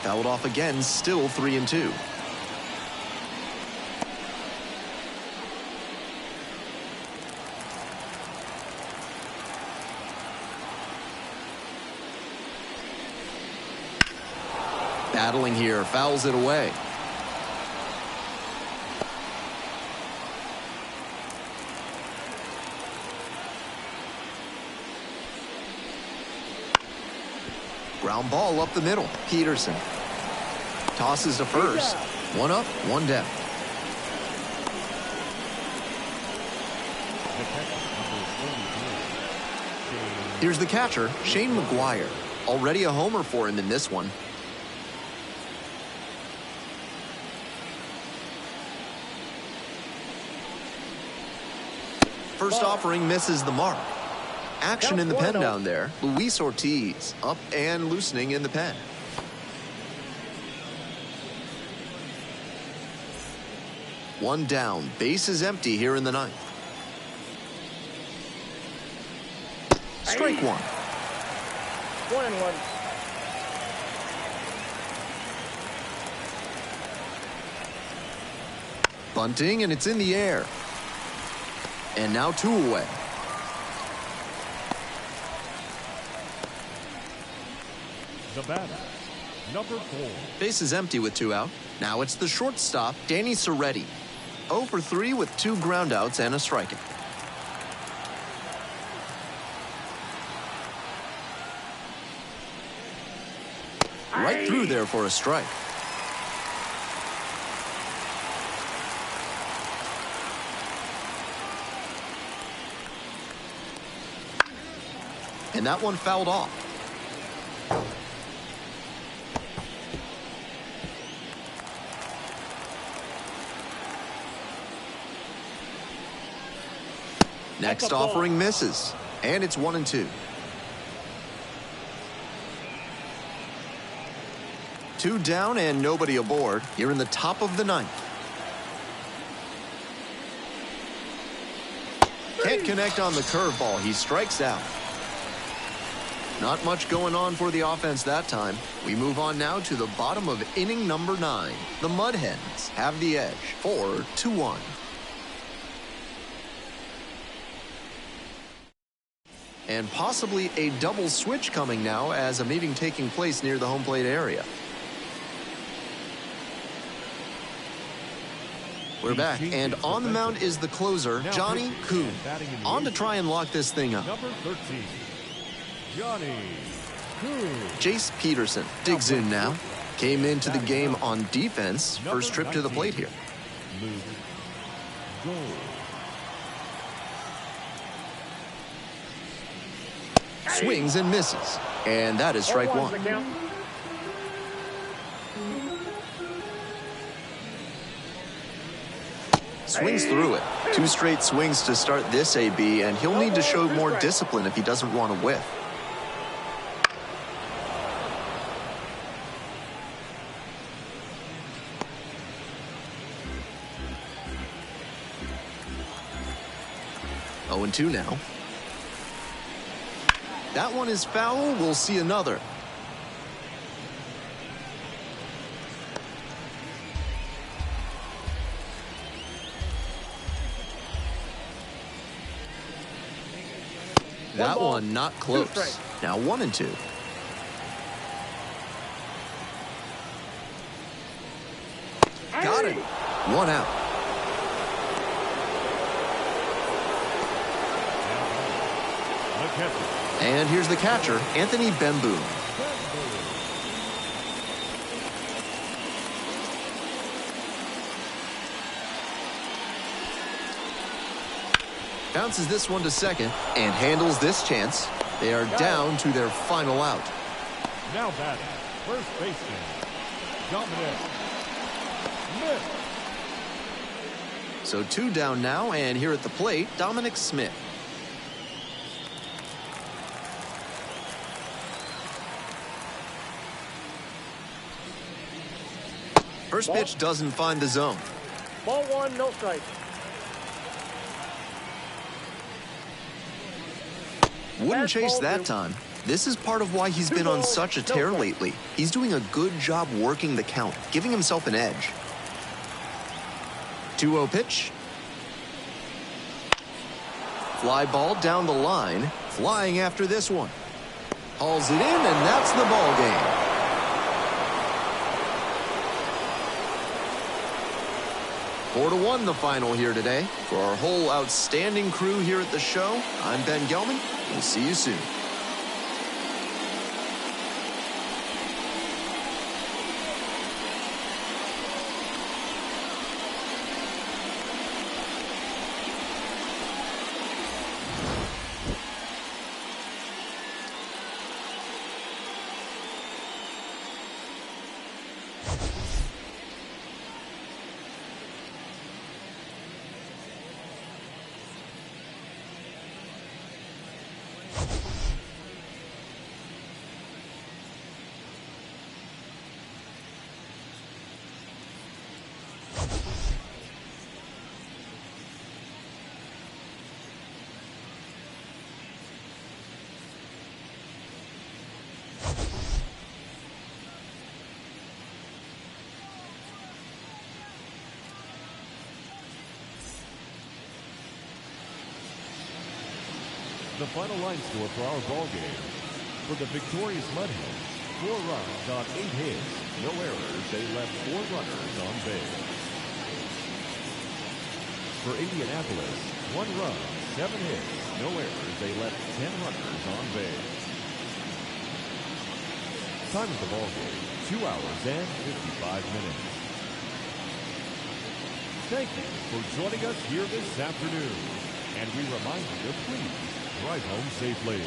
Fouled off again, still 3-2. Battling here, fouls it away. Ground ball up the middle. Peterson tosses to first. 1 up, 1 down. Here's the catcher, Shane McGuire. Already a homer for him in this one. First offering misses the mark. Action in the pen down there. Luis Ortiz up and loosening in the pen. One down. Base is empty here in the 9th. Strike 1. 1-1. Bunting, and it's in the air. And now 2 away. The batter, number 4. Base is empty with 2 out. Now it's the shortstop, Danny Serretti. 0 for 3 with 2 groundouts and a strikeout. Right through there for a strike. And that one fouled off. Next offering misses, and it's 1-2. 2 down and nobody aboard here in the top of the 9th. Can't connect on the curveball. He strikes out. Not much going on for the offense that time. We move on now to the bottom of inning number 9. The Mud Hens have the edge, 4-1. And possibly a double switch coming now as a meeting taking place near the home plate area. We're back, and on the mound is the closer, Johnny Kuhn. On to try and lock this thing up. Number 13, Johnny Kuhn. Jace Peterson digs in now. Came into the game on defense. First trip to the plate here. Luke Gold. Swings and misses. And that is strike one. Swings through it. 2 straight swings to start this AB, and he'll need to show more discipline if he doesn't want to whiff. Oh, and 2 now. That one is foul. We'll see another. That one not close. Now 1 and 2. Got it. 1 out. And here's the catcher, Anthony Bemboom. Bounces this one to second and handles this chance. They are down to their final out. Now batting, first baseman, Dominic Smith. So 2 down now, and here at the plate, Dominic Smith. First pitch doesn't find the zone. Ball 1, no strike. Wouldn't chase that time. This is part of why he's been on such a tear lately. He's doing a good job working the count, giving himself an edge. 2-0 pitch. Fly ball down the line. Flying after this one. Hauls it in, and that's the ball game. Four to 1 the final here today. For our whole outstanding crew here at the show, I'm Ben Gelman. We'll see you soon. The final line score for our ball game. For the victorious Mud Hens, 4 runs on 8 hits, no errors. They left 4 runners on base. For Indianapolis, 1 run, 7 hits, no errors. They left 10 runners on base. Time of the ball game, 2 hours and 55 minutes. Thank you for joining us here this afternoon. And we remind you to please drive home safely.